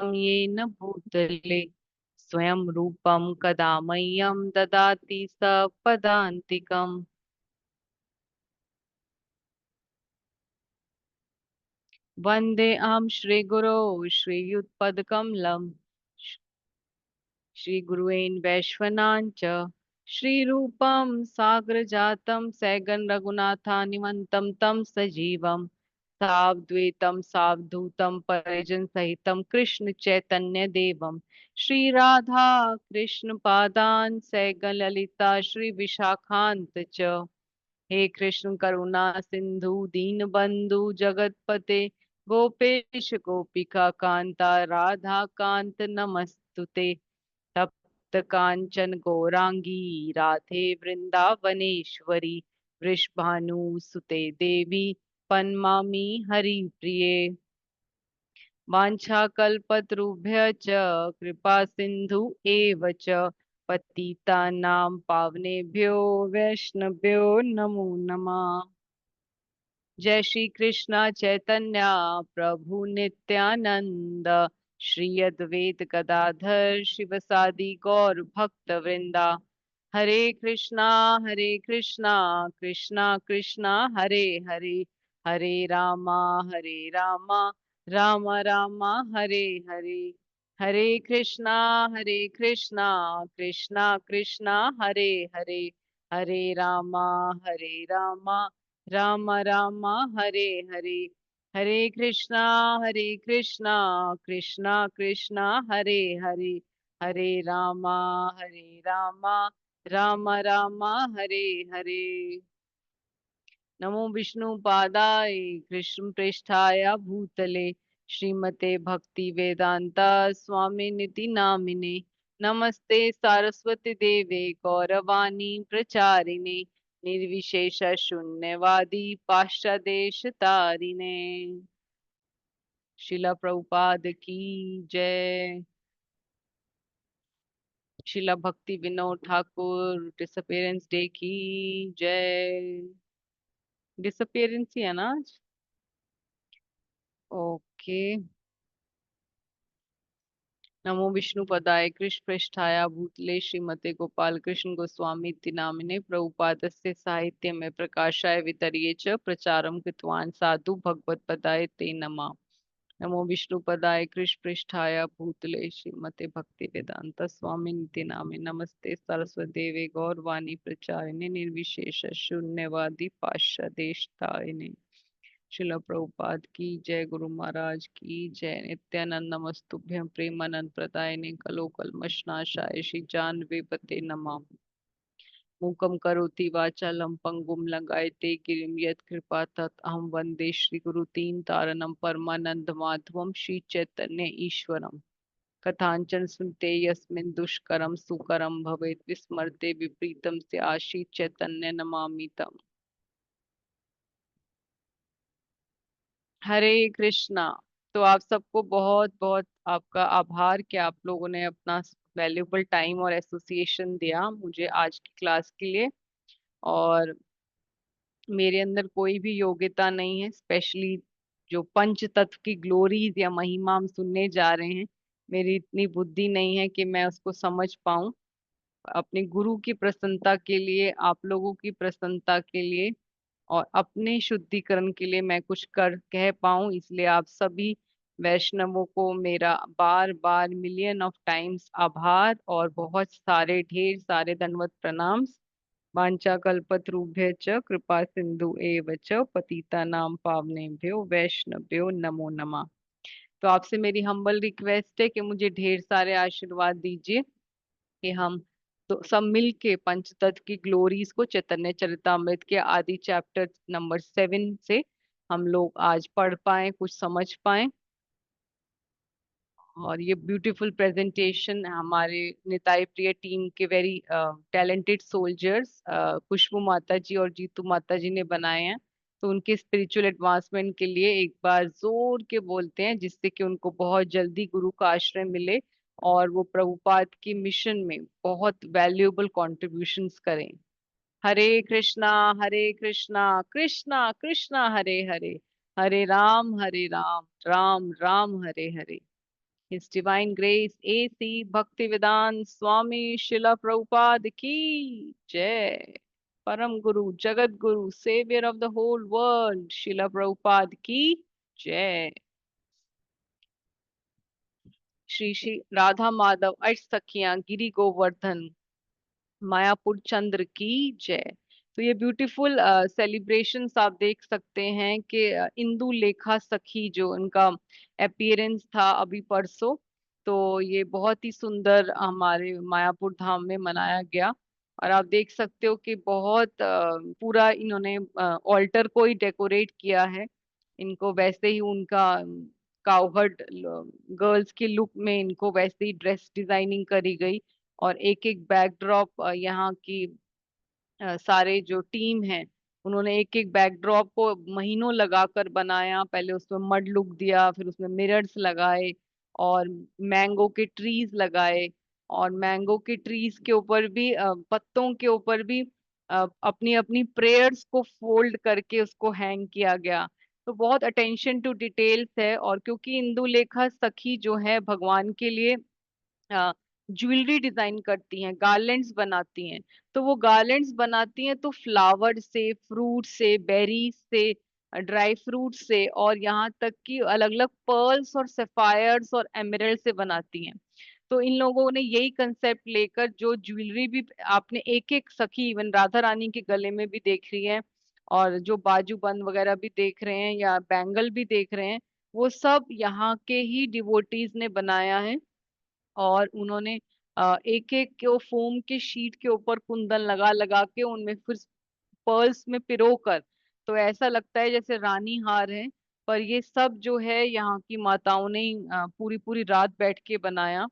येन भूतले स्वयं रूपं कदा मह्यं ददाति स पदान्तिकम्। वन्देऽहं श्रीगुरो श्रीयुतपदकमलं श्रीगुरुवेन् वैश्वनाञ्च श्रीरूपं साग्रजातं सैगं रघुनाथानिमन्तं तं सजीवं सावद्वैतं सावधूतं परिजनसहितं कृष्ण चैतन्य देवं श्री राधा कृष्ण पादान् सैगं ललिता श्री विशाखान्त च। हे कृष्ण करुणा सिंधु दीन बंधु जगतपते गोपेश गोपिका कांता राधा कांत नमस्तुते। तप्त कांचन गौरांगी राधे वृंदावनेश्वरी वृषभानुसुते देवी पन्मामि हरि प्रिये। वाञ्छाकल्पतरुभ्यश्च कृपा सिन्धु एव च पतितानां पावनेभ्यो वैष्णवेभ्यो नमो नमः। जय श्री कृष्ण चैतन्य प्रभु नित्यानंद श्री अद्वैत गदाधर शिवसादि गौर भक्त वृंदा। हरे कृष्णा कृष्णा कृष्णा हरे हरे हरे रामा राम राम हरे हरे। हरे कृष्णा कृष्णा कृष्णा हरे हरे हरे रामा राम राम हरे हरे। हरे कृष्णा कृष्णा कृष्णा हरे हरे हरे रामा राम राम हरे हरे। नमो विष्णु पादाय कृष्ण पृष्ठाय भूतले श्रीमते भक्ति वेदांता स्वामी निति नामिने। नमस्ते सारस्वती देवे गौरवाणी प्रचारिणे निर्विशेष शून्यवादी पाश्चादेश तारिणे। शिला प्रभुपाद की जय। शिला भक्ति विनोद ठाकुर डिसअपियरेंस डे की जय। डिसअपियरेंस ही है ना आज। ओके। नमो विष्णु पदाय कृष्ण पृष्ठाय भूतले श्रीमते गोपाल कृष्ण गोस्वामी इति नामिने प्रभुपादस्य साहित्य में प्रकाशाय वितर्ये च प्रचारं कृतवान् साधु भगवत पदाय ते नमः। नमो विष्णु पदाय कृष्ण पृष्ठाय भूतले श्रीमते भक्ति वेदांत स्वामी निति नामे नमस्ते सरस्वती देवे गौरवाणी प्रचारिणे निर्विशेष शून्यवादी पाश्चादेशतारिणे। शिला प्रभुपाद की जय। गुरु महाराज की जय। नित्यानंद नमस्तुभ्यं प्रेमानंद प्रदायिने कलो कल्मषनाशाय श्री जानवे पते नमः। मूकं करोति वाचालं पंगुं लंघयते गिरिं यत्कृपा तत् अहं वन्दे श्रीगुरु तीन तारणं परमानंद माधवं श्री चैतन्य ईश्वरम्। कथाञ्चन स्मृते यस्मिन् दुष्करं सुकरं भवेत् विस्मर्ते विपरीतं स्यात् चैतन्य नमामि तम्। हरे कृष्णा। तो आप सबको बहुत बहुत आपका आभार कि आप लोगों ने अपना वैल्यूबल टाइम और एसोसिएशन दिया मुझे आज की क्लास के लिए। और मेरे अंदर कोई भी योग्यता नहीं है, स्पेशली जो पंच तत्व की ग्लोरीज या महिमा हम सुनने जा रहे हैं, मेरी इतनी बुद्धि नहीं है कि मैं उसको समझ पाऊं। अपने गुरु की प्रसन्नता के लिए, आप लोगों की प्रसन्नता के लिए और अपने शुद्धिकरण के लिए मैं कुछ कर कह पाऊं, इसलिए आप सभी वैष्णवों को मेरा बार बार मिलियन ऑफ टाइम्स आभार और बहुत सारे ढेर सारे दंडवत प्रणाम। वांछा कल्पतरुभ्यश्च कृपा सिंधु एव च पतितानां पावनेभ्यो वैष्णवेभ्यो नमो नमः। तो आपसे मेरी हम्बल रिक्वेस्ट है कि मुझे ढेर सारे आशीर्वाद दीजिए कि हम तो सब मिल के पंचतत्व की ग्लोरीज को चैतन्य चरितामृत के आदि चैप्टर नंबर 7 से हम लोग आज पढ़ पाए, कुछ समझ पाए। और ये ब्यूटीफुल प्रेजेंटेशन हमारे निताई प्रिय टीम के वेरी टैलेंटेड सोल्जर्स खुशबू माता जी और जीतू माता जी ने बनाए हैं। तो उनके स्पिरिचुअल एडवांसमेंट के लिए एक बार जोर के बोलते हैं, जिससे कि उनको बहुत जल्दी गुरु का आश्रय मिले और वो प्रभुपाद की मिशन में बहुत वैल्यूएबल कॉन्ट्रीब्यूशंस करें। हरे Krishna Krishna Krishna Hare Hare Hare Ram Ram Ram Hare Hare. His Divine Grace A.C. Bhaktivedanta Swami Srila Prabhupada ki Jai. Param Guru, Jagat Guru, Savior of the whole world, Srila Prabhupada ki Jai. Shri Shri Radha Madhav अष्ट सखियां गिरि गोवर्धन मायापुर चंद्र की जय। तो ये ब्यूटीफुल सेलिब्रेशंस आप देख सकते हैं कि इंदु लेखा सखी जो इनका अपीयरेंस था अभी परसों, तो ये बहुत ही सुंदर हमारे मायापुर धाम में मनाया गया। और आप देख सकते हो कि बहुत पूरा इन्होंने ऑल्टर को ही डेकोरेट किया है। इनको वैसे ही उनका काउहर्ड गर्ल्स के लुक में इनको वैसे ही ड्रेस डिजाइनिंग करी गई। और एक एक बैकड्रॉप यहाँ की सारे जो टीम है उन्होंने एक एक बैकड्रॉप को महीनों लगाकर बनाया। पहले उसमें मड लुक दिया, फिर उसमें मिरर्स लगाए और मैंगो के ट्रीज लगाए। और मैंगो के ट्रीज के ऊपर भी पत्तों के ऊपर भी अपनी अपनी प्रेयर्स को फोल्ड करके उसको हैंग किया गया। तो बहुत अटेंशन टू डिटेल्स है। और क्योंकि इंदुलेखा सखी जो है भगवान के लिए ज्वेलरी डिजाइन करती हैं, गार्लैंड्स बनाती हैं। तो वो गार्लैंड्स बनाती हैं तो फ्लावर से, फ्रूट से, बेरीज से, ड्राई फ्रूट से, और यहाँ तक कि अलग अलग पर्ल्स और सेफायर्स और एमराल्ड से बनाती हैं। तो इन लोगों ने यही कंसेप्ट लेकर जो ज्वेलरी भी आपने एक एक सखी इवन राधा रानी के गले में भी देख रही है, और जो बाजू बंद वगैरह भी देख रहे हैं या बैंगल भी देख रहे हैं, वो सब यहाँ के ही डिवोटीज ने बनाया है। और उन्होंने एक एक को फोम के शीट के ऊपर कुंदन लगा लगा के उनमें फिर पर्ल्स में पिरो कर, तो ऐसा लगता है जैसे रानी हार है। पर ये सब जो है यहाँ की माताओं ने ही, पूरी पूरी रात बैठ के बनाया।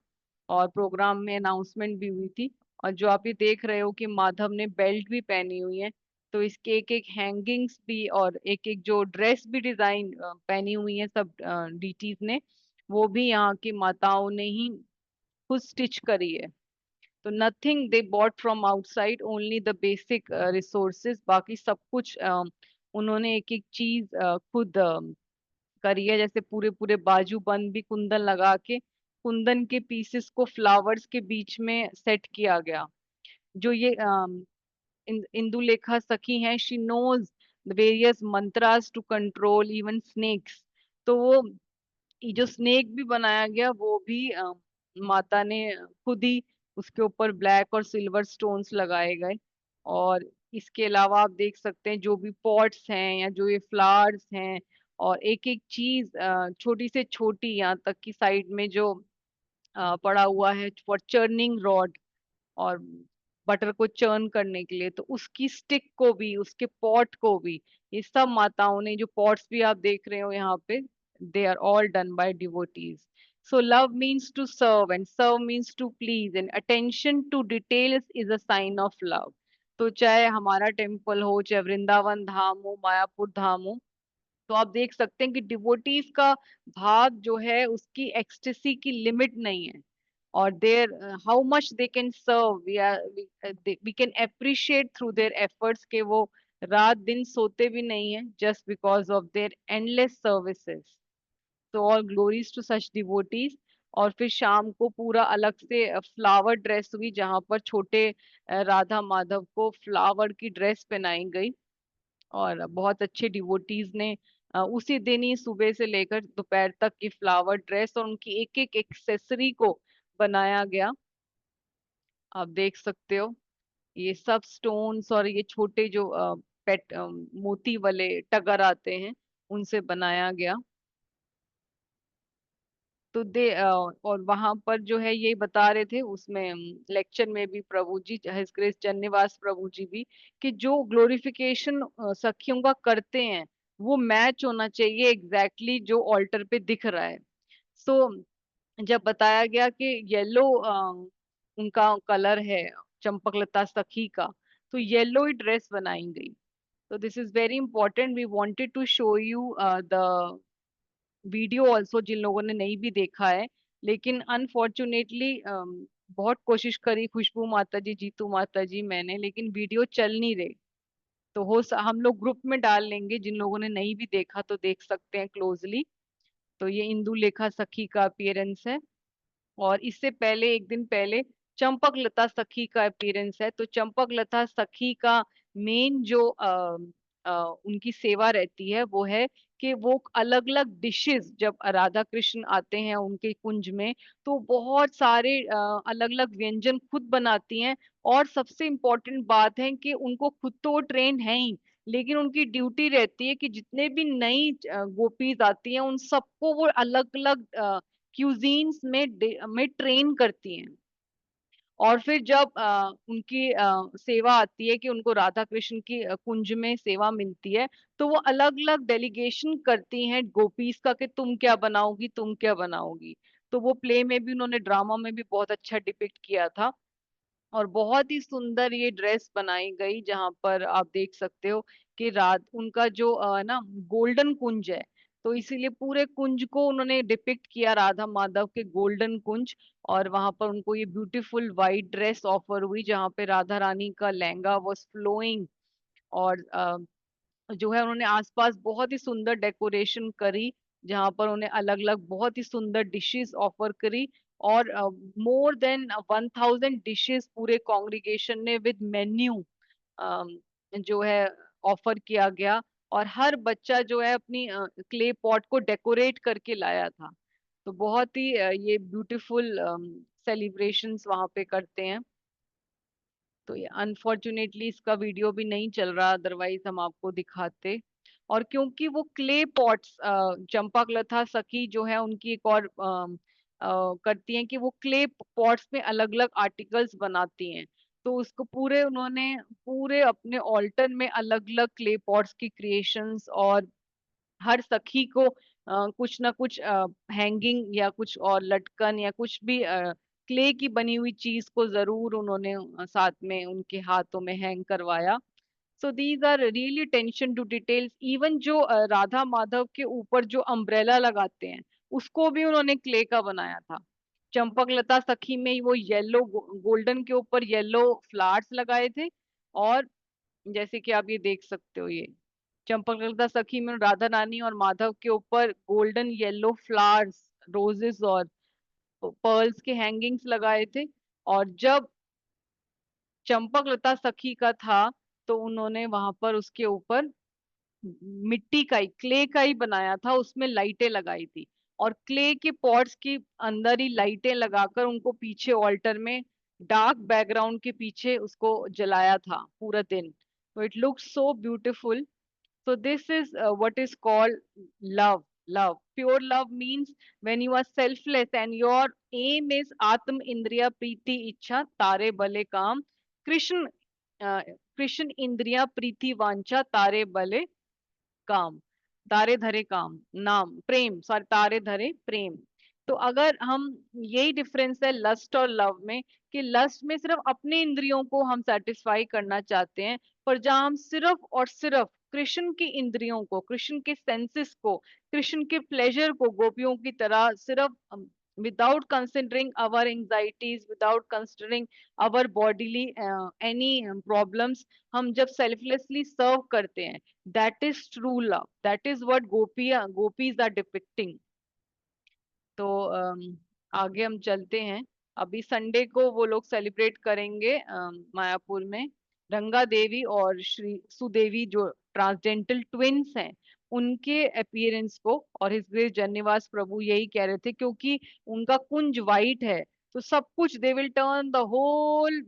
और प्रोग्राम में अनाउंसमेंट भी हुई थी। और जो आप ये देख रहे हो कि माधव ने बेल्ट भी पहनी हुई है, तो इसके एक एक हैंगिंग्स भी और एक एक जो ड्रेस भी डिजाइन पहनी हुई है सब डीटीज ने, वो भी यहाँ की माताओं ने ही खुद स्टिच करी है। तो nothing they bought from outside, only the basic resources. बाकी सब कुछ उन्होंने एक एक चीज खुद करी है। जैसे पूरे पूरे बाजू बंद भी कुंदन लगा के कुंदन के पीसेस को फ्लावर्स के बीच में सेट किया गया। जो ये इंदुलेखा सखी हैं, she knows the various mantras to control even snakes. तो वो ये जो स्नेक भी बनाया गया वो भी माता ने खुद ही उसके ऊपर ब्लैक और सिल्वर स्टोन्स लगाए गए। और इसके अलावा आप देख सकते हैं जो भी पॉट्स हैं या जो ये फ्लावर्स हैं, और एक एक चीज छोटी से छोटी यहाँ तक की साइड में जो पड़ा हुआ है फॉर चर्निंग रॉड, और बटर को चर्न करने के लिए, तो उसकी स्टिक को भी, उसके पॉट को भी, ये सब माताओं ने, जो पॉट्स भी आप देख रहे हो यहाँ पे, they are all done by devotees. So love means to serve and serve means to please and attention to details is a sign of love. तो चाहे हमारा टेम्पल हो, चाहे वृंदावन धाम हो, मायापुर धाम हो, तो आप देख सकते हैं कि डिवोटीज का भाव जो है उसकी एक्सटेसी की लिमिट नहीं है। और their how much they can serve, we can appreciate through their efforts के वो रात दिन सोते भी नहीं है just because of their endless services. तो all glories to such devotees. और फिर शाम को पूरा अलग से फ्लावर ड्रेस हुई जहां पर छोटे राधा माधव को फ्लावर की ड्रेस पहनाई गई। और बहुत अच्छे डिवोटीज ने उसी दिन ही सुबह से लेकर दोपहर तक की फ्लावर ड्रेस और उनकी एक एक एक्सेसरी को बनाया गया। आप देख सकते हो ये सब स्टोन्स और ये छोटे जो पेट मोती वाले टगर आते हैं उनसे बनाया गया। तो और वहां पर जो है ये बता रहे थे उसमें लेक्चर में भी प्रभु जी, हिज ग्रेस चन्निवास प्रभु जी भी, कि जो ग्लोरिफिकेशन सखियों का करते हैं वो मैच होना चाहिए एग्जैक्टली exactly जो ऑल्टर पे दिख रहा है। सो जब बताया गया कि येलो उनका कलर है चंपकलता सखी का, तो येलो ही ड्रेस बनाई गई। तो this is very important, we wanted to show you the video also जिन लोगों ने नहीं भी देखा है। लेकिन अनफॉर्चुनेटली बहुत कोशिश करी खुशबू माता जी, जीतू माता जी, मैंने, लेकिन वीडियो चल नहीं रहे। तो हम लोग ग्रुप में डाल लेंगे, जिन लोगों ने नहीं भी देखा तो देख सकते हैं क्लोजली। तो ये इंदु लेखा सखी का अपीयरेंस है। और इससे पहले एक दिन पहले चंपक लता सखी का अपीयरेंस है। तो चंपक लता सखी का मेन जो उनकी सेवा रहती है वो है कि वो अलग अलग डिशेस, जब राधा कृष्ण आते हैं उनके कुंज में, तो बहुत सारे अलग अलग व्यंजन खुद बनाती हैं। और सबसे इम्पोर्टेंट बात है कि उनको खुद तो वो ट्रेन है ही, लेकिन उनकी ड्यूटी रहती है कि जितने भी नई गोपीज आती हैं उन सबको वो अलग अलग क्यूजीन्स में ट्रेन करती हैं। और फिर जब उनकी सेवा आती है कि उनको राधा कृष्ण की कुंज में सेवा मिलती है, तो वो अलग अलग डेलीगेशन करती हैं गोपीज का कि तुम क्या बनाओगी, तुम क्या बनाओगी। तो वो प्ले में भी उन्होंने, ड्रामा में भी बहुत अच्छा डिपिक्ट किया था। और बहुत ही सुंदर ये ड्रेस बनाई गई, जहां पर आप देख सकते हो कि रात उनका जो ना गोल्डन कुंज है, तो इसीलिए पूरे कुंज को उन्होंने डिपिक्ट किया, राधा माधव के गोल्डन कुंज। और वहां पर उनको ये ब्यूटीफुल वाइट ड्रेस ऑफर हुई, जहां पे राधा रानी का लहंगा वॉज फ्लोइंग। और जो है उन्होंने आसपास बहुत ही सुंदर डेकोरेशन करी, जहां पर उन्हें अलग अलग बहुत ही सुंदर डिशेस ऑफर करी। और मोर देन 1000 डिशेस पूरे कॉन्ग्रीगेशन ने विद मेन्यू जो है ऑफर किया गया। और हर बच्चा जो है अपनी क्ले पॉट को डेकोरेट करके लाया था। तो बहुत ही ये ब्यूटीफुल सेलिब्रेशंस वहां पे करते हैं। तो ये अनफॉर्चुनेटली इसका वीडियो भी नहीं चल रहा, अदरवाइज हम आपको दिखाते। और क्योंकि वो क्ले पॉट्स, चंपकलता सखी जो है उनकी एक और करती हैं कि वो क्ले पॉट्स में अलग अलग आर्टिकल्स बनाती हैं। तो उसको पूरे उन्होंने पूरे अपने ऑल्टर में अलग अलग क्ले पॉट्स की क्रिएशंस, और हर सखी को कुछ ना कुछ हैंगिंग या कुछ और लटकन या कुछ भी क्ले की बनी हुई चीज को जरूर उन्होंने साथ में उनके हाथों में हैंग करवाया। So these are really attention to details. Even जो राधा माधव के ऊपर जो अम्ब्रेला लगाते हैं, उसको भी उन्होंने क्ले का बनाया था। चंपक लता सखी में वो येलो गोल्डन के ऊपर येलो फ्लावर्स लगाए थे। और जैसे कि आप ये देख सकते हो, ये चंपकलता सखी में राधा रानी और माधव के ऊपर गोल्डन येलो फ्लावर्स, रोजेस और पर्ल्स के हैंगिंग्स लगाए थे। और जब चंपकलता सखी का था, तो उन्होंने वहां पर उसके ऊपर मिट्टी का ही, क्ले का ही बनाया था, उसमें लाइटें लगाई थी। और क्ले के पॉट्स की अंदर ही लाइटें लगाकर उनको पीछे ऑल्टर में डार्क बैकग्राउंड के पीछे उसको जलाया था पूरा दिन। तो it looks so beautiful. So this is what is called love. Love. Pure love means when you are selfless and your aim is Atma Indriya Preeti Ichha Tare Bale Kam. Krishna Krishna Indriya Preeti Vancha Tare Bale काम, तारे धरे काम, नाम प्रेम, sorry तारे धरे प्रेम। तो अगर हम, यही डिफरेंस है लस्ट और लव में, कि लस्ट में सिर्फ अपने इंद्रियों को हम सेटिस्फाई करना चाहते हैं, पर जहाँ हम सिर्फ और सिर्फ कृष्ण की इंद्रियों को, कृष्ण के सेंसेस को, कृष्ण के प्लेजर को गोपियों की तरह सिर्फ without considering our anxieties, without considering our bodily any problems, हम जब सेल्फलेसली सर्व करते हैं, that is true love, that is what gopis are depicting। तो आगे हम चलते हैं। अभी संडे को वो लोग सेलिब्रेट करेंगे मायापुर में, रंगा देवी और श्री सुदेवी जो ट्रांसडेंटल ट्विन्स हैं, उनके अपीयरेंस को। और हिज ग्रेस जन्निवास प्रभु यही कह रहे थे, क्योंकि उनका कुंज वाइट है, तो सब कुछ they will turn the whole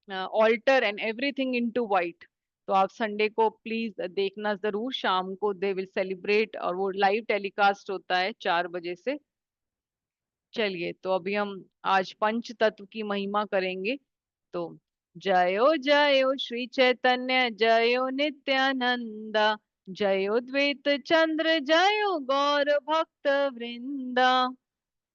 altar and everything into white. तो आप संडे को प्लीज देखना जरूर, शाम को दे विल सेलिब्रेट, और वो लाइव टेलीकास्ट होता है 4 बजे से। चलिए, तो अभी हम आज पंच तत्व की महिमा करेंगे। तो जयो जयो श्री चैतन्य, जयो नित्यानंदा, जयो द्वैत चंद्र, जयो गौर भक्त वृंदा,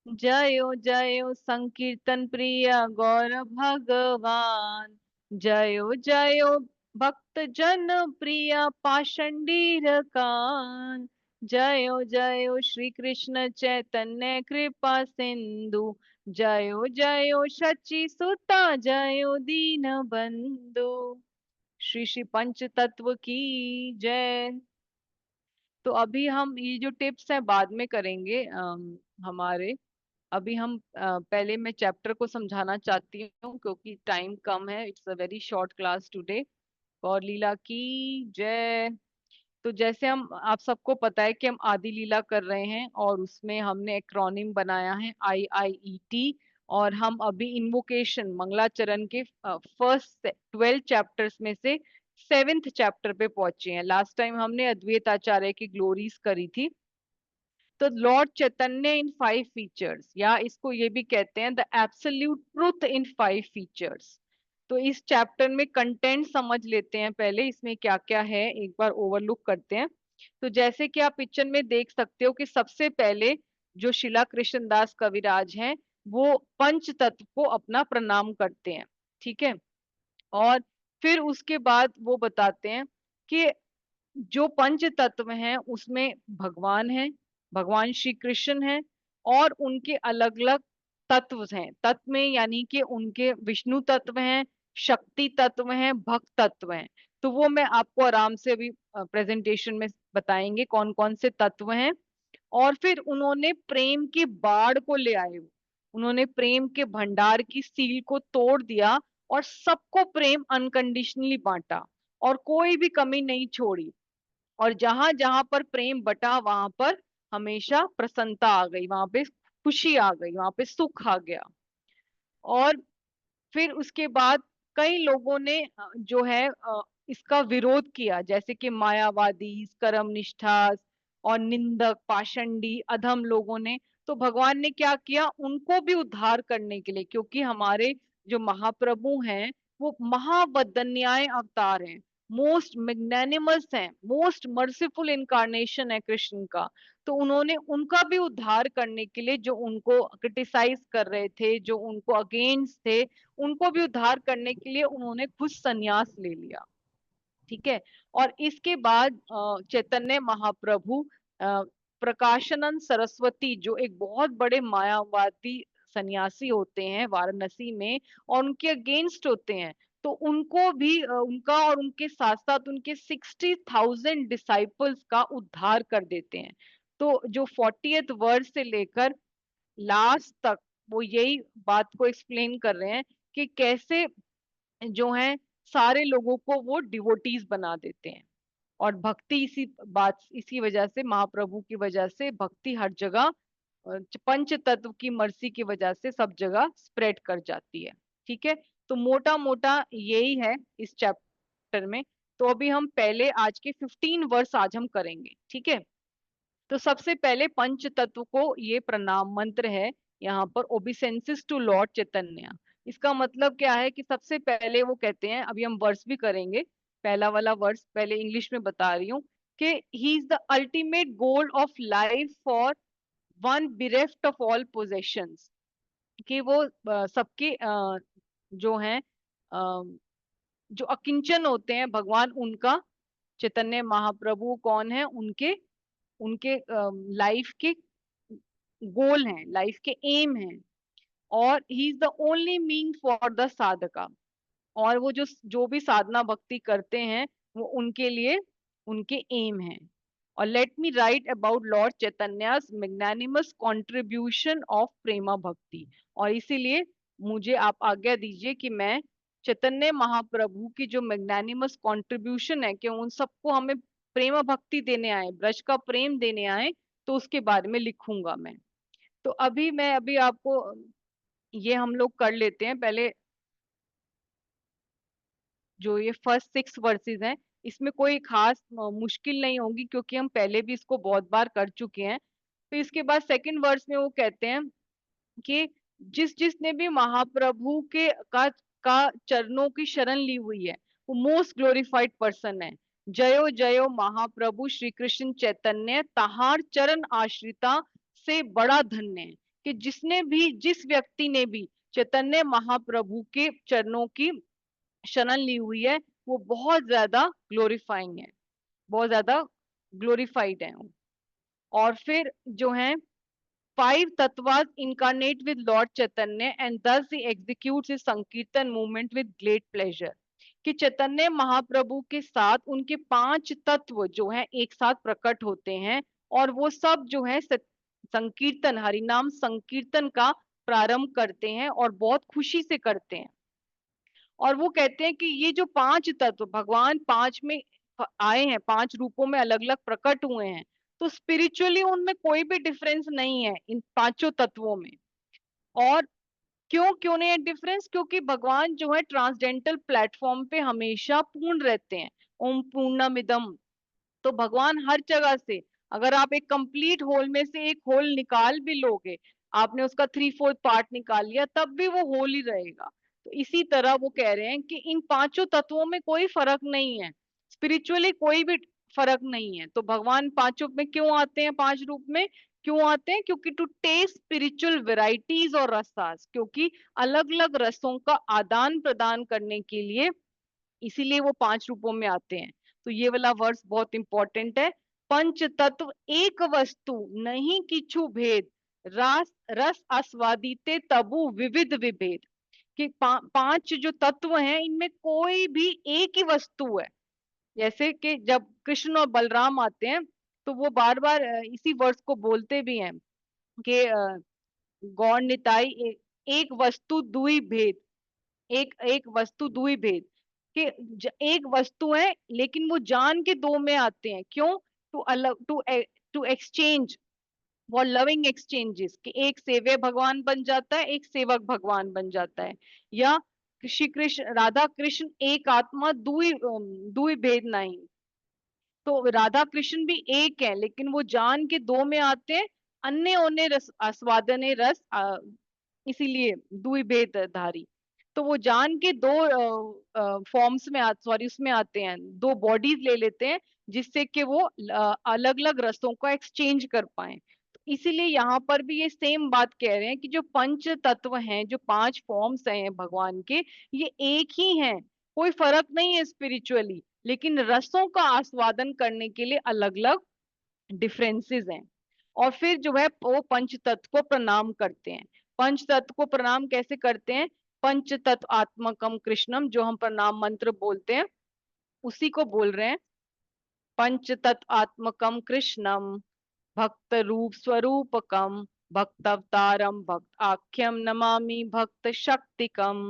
जयो जयो संकीर्तन प्रिय गौर भगवान, जयो जयो भक्त जन प्रिय पाषंडीर कान, जयो जयो श्री कृष्ण चैतन्य कृपा सिंधु, जयो जयो शचि सुता, जयो दीन बंधु। श्री श्री पंच तत्व की जय। तो अभी हम ये जो टिप्स है बाद में करेंगे हमारे, अभी हम पहले मैं चैप्टर को समझाना चाहती हूँ क्योंकि टाइम कम है। It's a very short class today. Gaura लीला की जय। तो जैसे हम आप सबको पता है कि हम आदि लीला कर रहे हैं और उसमें हमने एक्रोनिम बनाया है IIET। और हम अभी इन्वोकेशन मंगलाचरण के फर्स्ट 12 चैप्टर्स में से 7th चैप्टर पे पहुंचे हैं। लास्ट टाइम हमने अद्वैत आचार्य की ग्लोरीज करी थी। तो लॉर्ड चैतन्य इन 5 फीचर्स, या इसको ये भी कहते हैं the absolute truth in 5 features. तो इस चैप्टर में कंटेंट समझ लेते हैं। पहले इसमें क्या क्या है एक बार ओवरलुक करते हैं। तो जैसे कि आप पिक्चर में देख सकते हो कि सबसे पहले जो शिला कृष्णदास कविराज हैं वो पंच तत्व को अपना प्रणाम करते हैं। ठीक है। और फिर उसके बाद वो बताते हैं कि जो पंच तत्व हैं उसमें भगवान है, भगवान श्री कृष्ण है, और उनके अलग अलग तत्व हैं। तत्व में यानी कि उनके विष्णु तत्व हैं, शक्ति तत्व हैं, भक्त तत्व हैं। तो वो मैं आपको आराम से अभी प्रेजेंटेशन में बताएंगे कौन कौन से तत्व हैं। और फिर उन्होंने प्रेम की बाढ़ को ले आए। उन्होंने प्रेम के भंडार की सील को तोड़ दिया और सबको प्रेम अनकंडीशनली बांटा और कोई भी कमी नहीं छोड़ी। और जहां जहां पर प्रेम बटा वहां पर हमेशा प्रसन्नता आ गई, वहां पे खुशी आ गई, वहां पे सुख आ गया। और फिर उसके बाद कई लोगों ने जो है इसका विरोध किया, जैसे कि मायावादी, कर्मनिष्ठा और निंदक, पाषंडी, अधम लोगों ने। तो भगवान ने क्या किया, उनको भी उद्धार करने के लिए, क्योंकि हमारे जो महाप्रभु हैं वो महावदन्याय अवतार हैं, मोस्ट मैग्नेनिमस हैं, मोस्ट मर्सीफुल इनकारनेशन है कृष्ण का। तो उन्होंने उनका भी उद्धार करने के लिए, जो उनको क्रिटिसाइज कर रहे थे, जो उनको अगेंस्ट थे, उनको भी उद्धार करने के लिए उन्होंने खुद संन्यास ले लिया। ठीक है। और इसके बाद चैतन्य महाप्रभु प्रकाशानंद सरस्वती, जो एक बहुत बड़े मायावादी सन्यासी होते हैं वाराणसी में और उनके अगेंस्ट होते हैं, तो उनको भी उनका और उनके साथ साथ उनके 60,000 डिसाइपल्स का उद्धार कर देते हैं। तो जो 40th वर्ष से लेकर लास्ट तक वो यही बात को एक्सप्लेन कर रहे हैं कि कैसे जो है सारे लोगों को वो डिवोटीज बना देते हैं। और भक्ति इसी वजह से, महाप्रभु की वजह से भक्ति हर जगह पंच तत्व की मर्जी की वजह से सब जगह स्प्रेड कर जाती है। ठीक है। तो मोटा मोटा यही है इस चैप्टर में। तो अभी हम पहले आज के 15 वर्ष आज हम करेंगे। ठीक है। तो सबसे पहले पंच तत्व को ये प्रणाम मंत्र है यहाँ पर, ओबिसेंसिस टू लॉर्ड चैतन्य। इसका मतलब क्या है कि सबसे पहले वो कहते हैं, अभी हम वर्स भी करेंगे, पहला वाला वर्स पहले इंग्लिश में बता रही हूँ कि ही is the ultimate goal of life for one bereft of all possessions। कि वो सबके जो हैं जो अकिंचन होते हैं भगवान, उनका चैतन्य महाप्रभु कौन है, उनके उनके लाइफ के गोल हैं, लाइफ के एम हैं। और ही is the only mean for the sadhaka. और वो जो जो भी साधना भक्ति करते हैं वो उनके लिए उनके एम है। और let me write about lord Chaitanya's magnanimous contribution of prema bhakti. और इसीलिए मुझे आप आज्ञा दीजिए कि मैं चैतन्य महाप्रभु की जो मैग्नानिमस कंट्रीब्यूशन है कि उन सबको हमें प्रेमा भक्ति देने आए, ब्रज का प्रेम देने आए, तो उसके बारे में लिखूंगा मैं। तो अभी आपको ये हम लोग कर लेते हैं पहले। जो ये फर्स्ट 6 वर्सेस हैं इसमें कोई खास मुश्किल नहीं होगी क्योंकि हम पहले भी इसको बहुत बार कर चुके हैं। तो इसके बाद सेकंड वर्स में वो कहते हैं कि जिस जिसने भी महाप्रभु के का चरणों की शरण ली हुई है वो मोस्ट ग्लोरिफाइड पर्सन है। जयो जयो महाप्रभु श्री कृष्ण चैतन्य, तहार चरण आश्रिता से बड़ा धन्य है। कि जिसने भी, जिस व्यक्ति ने भी चैतन्य महाप्रभु के चरणों की शरण ली हुई है वो बहुत ज्यादा ग्लोरीफाइंग है, बहुत ज्यादा ग्लोरीफाइड है। और फिर जो है 5 तत्वास incarnate with Lord Chaitanya and thus he executes his संकीर्तन मूवमेंट with great pleasure। कि चैतन्य महाप्रभु के साथ उनके 5 तत्व जो हैं एक साथ प्रकट होते हैं और वो सब जो है संकीर्तन, हरिनाम संकीर्तन का प्रारंभ करते हैं और बहुत खुशी से करते हैं। और वो कहते हैं कि ये जो पांच तत्व भगवान पांच में आए हैं, पांच रूपों में अलग अलग प्रकट हुए हैं, तो स्पिरिचुअली उनमें कोई भी डिफरेंस नहीं है इन पांचों तत्वों में। और क्यों क्यों नहीं है डिफरेंस? क्योंकि भगवान जो है ट्रांसडेंटल प्लेटफॉर्म पे हमेशा पूर्ण रहते हैं। ओम पूर्णमिदम। तो भगवान हर जगह से, अगर आप एक कंप्लीट होल में से एक होल निकाल भी लोगे, आपने उसका 3/4 पार्ट निकाल लिया, तब भी वो होल ही रहेगा। तो इसी तरह वो कह रहे हैं कि इन पांचों तत्वों में कोई फर्क नहीं है, स्पिरिचुअली कोई भी फर्क नहीं है। तो भगवान पांचों में क्यों आते हैं, पांच रूप में क्यों आते हैं? क्योंकि टू टेस्ट स्पिरिचुअल वेराइटीज और रसास, क्योंकि अलग अलग रसों का आदान प्रदान करने के लिए इसीलिए वो पांच रूपों में आते हैं। तो ये वाला वर्स बहुत इंपॉर्टेंट है। पंच तत्व एक वस्तु नहीं किछु भेद, रस रस आस्वादिते तबु विविध विभेद। कि पांच जो तत्व हैं इनमें कोई भी एक ही वस्तु है। जैसे कि जब कृष्ण और बलराम आते हैं तो वो बार बार इसी वर्स को बोलते भी हैं कि गौर निताई एक वस्तु दुई भेद, एक एक वस्तु दुई भेद। कि एक वस्तु है लेकिन वो जान के दो में आते हैं। क्यों? टू अलग टू एक्सचेंज वो लविंग एक्सचेंजेस, कि एक सेव्य भगवान बन जाता है, एक सेवक भगवान बन जाता है। या श्री कृष्ण राधा कृष्ण एक आत्मा दुई दुई भेद नहीं। तो राधा कृष्ण भी एक है लेकिन वो जान के दो में आते हैं। अन्य ओने रस आस्वादने रस इसीलिए दुई भेद धारी। तो वो जान के दो फॉर्म्स में सॉरी उसमें आते हैं, दो बॉडीज ले लेते हैं, जिससे कि वो अलग अलग रसों का एक्सचेंज कर पाए। तो इसीलिए यहाँ पर भी ये सेम बात कह रहे हैं कि जो पंच तत्व हैं, जो पांच फॉर्म्स हैं भगवान के, ये एक ही हैं। कोई फर्क नहीं है स्पिरिचुअली, लेकिन रसों का आस्वादन करने के लिए अलग अलग डिफरेंसेस हैं। और फिर जो है वो पंच तत्व को प्रणाम करते हैं। पंच तत्व को प्रणाम कैसे करते हैं? पंच तत्व आत्मकम कृष्णम, जो हम प्रणाम मंत्र बोलते हैं, उसी को बोल रहे हैं। पंच तत्व आत्मकम कृष्णम भक्त रूप स्वरूपकम भक्त अवतारम भक्त आख्यम नमामि भक्त शक्तिकम।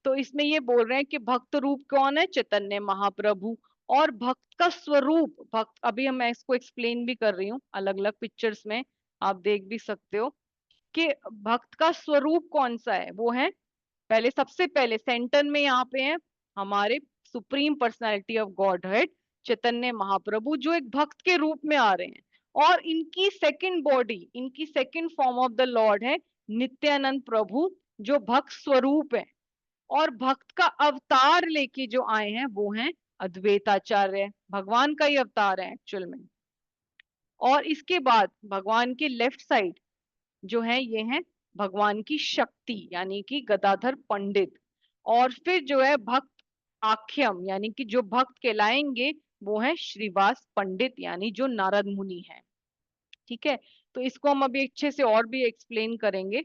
तो इसमें ये बोल रहे हैं कि भक्त रूप कौन है? चैतन्य महाप्रभु। और भक्त का स्वरूप, भक्त अभी हम मैं इसको एक्सप्लेन भी कर रही हूँ अलग अलग पिक्चर्स में, आप देख भी सकते हो कि भक्त का स्वरूप कौन सा है। वो है, पहले सबसे पहले सेंटर में यहाँ पे है हमारे supreme personality of godhead Chaitanya Mahaprabhu, जो एक भक्त के रूप में आ रहे हैं। और इनकी सेकंड बॉडी, इनकी second form of the Lord है नित्यानंद प्रभु, जो भक्त स्वरूप है। और भक्त का अवतार लेके जो आए हैं वो हैं अद्वैताचार्य, भगवान का ही अवतार है एक्चुअल में। और इसके बाद भगवान के लेफ्ट साइड जो है ये है भगवान की शक्ति, यानी कि गदाधर पंडित। और फिर जो है भक्त आख्यम, यानी कि जो भक्त कहलाएंगे वो है श्रीवास पंडित, यानी जो नारद मुनि है। ठीक है, तो इसको हम अभी अच्छे से और भी एक्सप्लेन करेंगे।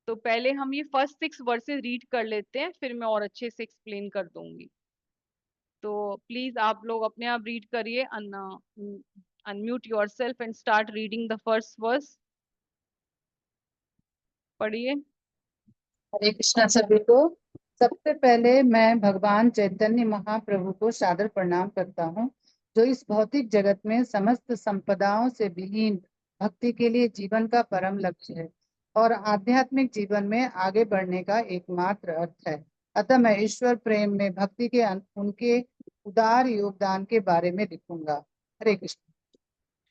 तो पहले हम ये फर्स्ट 6 वर्सेस रीड कर लेते हैं, फिर मैं और अच्छे से एक्सप्लेन कर दूंगी। तो प्लीज आप लोग अपने आप रीड करिए, unmute yourself and start reading the first verse. पढ़िए। हरे कृष्णा सभी को। सबसे पहले मैं भगवान चैतन्य महाप्रभु को सादर प्रणाम करता हूँ, जो इस भौतिक जगत में समस्त संपदाओं से विहीन भक्ति के लिए जीवन का परम लक्ष्य है और आध्यात्मिक जीवन में आगे बढ़ने का एकमात्र अर्थ है। अतः मैं ईश्वर प्रेम में भक्ति के उनके उदार योगदान के बारे में लिखूंगा। हरे कृष्ण।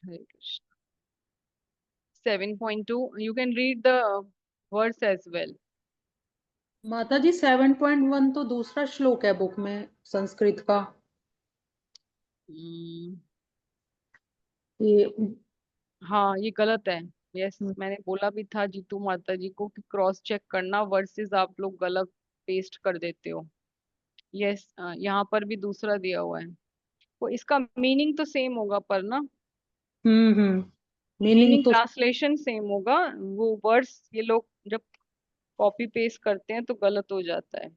हरे Krishna. 7.2 you can read the verse as well. माता जी 7.1 तो दूसरा श्लोक है बुक में संस्कृत का। हम्म, ये हाँ ये गलत है। यस, मैंने बोला भी था जीतू माता जी को कि क्रॉस चेक करना, वर्सेस आप लोग गलत पेस्ट कर देते हो। यस, यहाँ पर भी दूसरा दिया हुआ है। वो इसका मीनिंग तो सेम होगा पर ना, मीनिंग मीनिंग तो ट्रांसलेशन सेम होगा। वो वर्ड्स ये लोग जब कॉपी पेस्ट करते हैं तो गलत हो जाता है।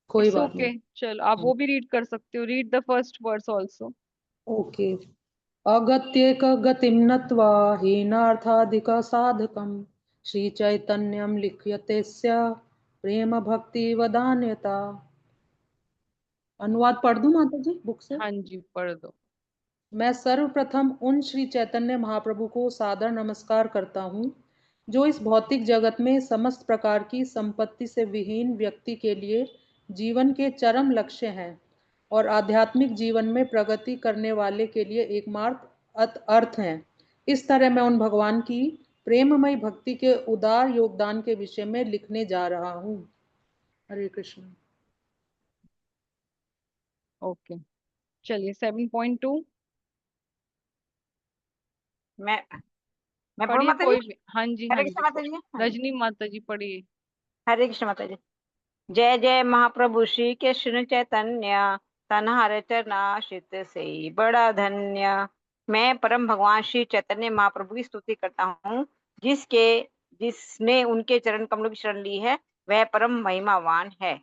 कोई इट्स बात नहीं। ओके, चल आप वो भी रीड कर सकते हो, read the first verse also. Okay. अगत्येक गतिं नत्वा हीनार्थाधिक साधकम् श्री चैतन्यम लिख्यतेस्य प्रेम भक्ति वदान्यता। अनुवाद पढ़ दूं माता जी बुक से? हाँ जी, पढ़ दो। मैं सर्वप्रथम उन श्री चैतन्य महाप्रभु को सादर नमस्कार करता हूँ जो इस भौतिक जगत में समस्त प्रकार की संपत्ति से विहीन व्यक्ति के लिए जीवन के चरम लक्ष्य हैं और आध्यात्मिक जीवन में प्रगति करने वाले के लिए एकमात्र अर्थ हैं। इस तरह मैं उन भगवान की प्रेममय भक्ति के उदार योगदान के विषय में लिखने जा रहा हूँ। हरे कृष्ण। ओके, चलिए 7.2 मैं पढ़ूं पढ़िए माता जी? कोई भी। हाँ जी, हाँ हरे जी, कृष्ण माता जी। हाँ जी। रजनी माता जी पढ़िए। हरे कृष्ण माता जी। जय जय महाप्रभु श्री कृष्ण चैतन्य, तनहर चरणाश्रित से बड़ा धन्य। मैं परम भगवान श्री चैतन्य महाप्रभु की स्तुति करता हूँ, जिसने उनके चरण कमलों की शरण ली है, वह परम महिमावान है।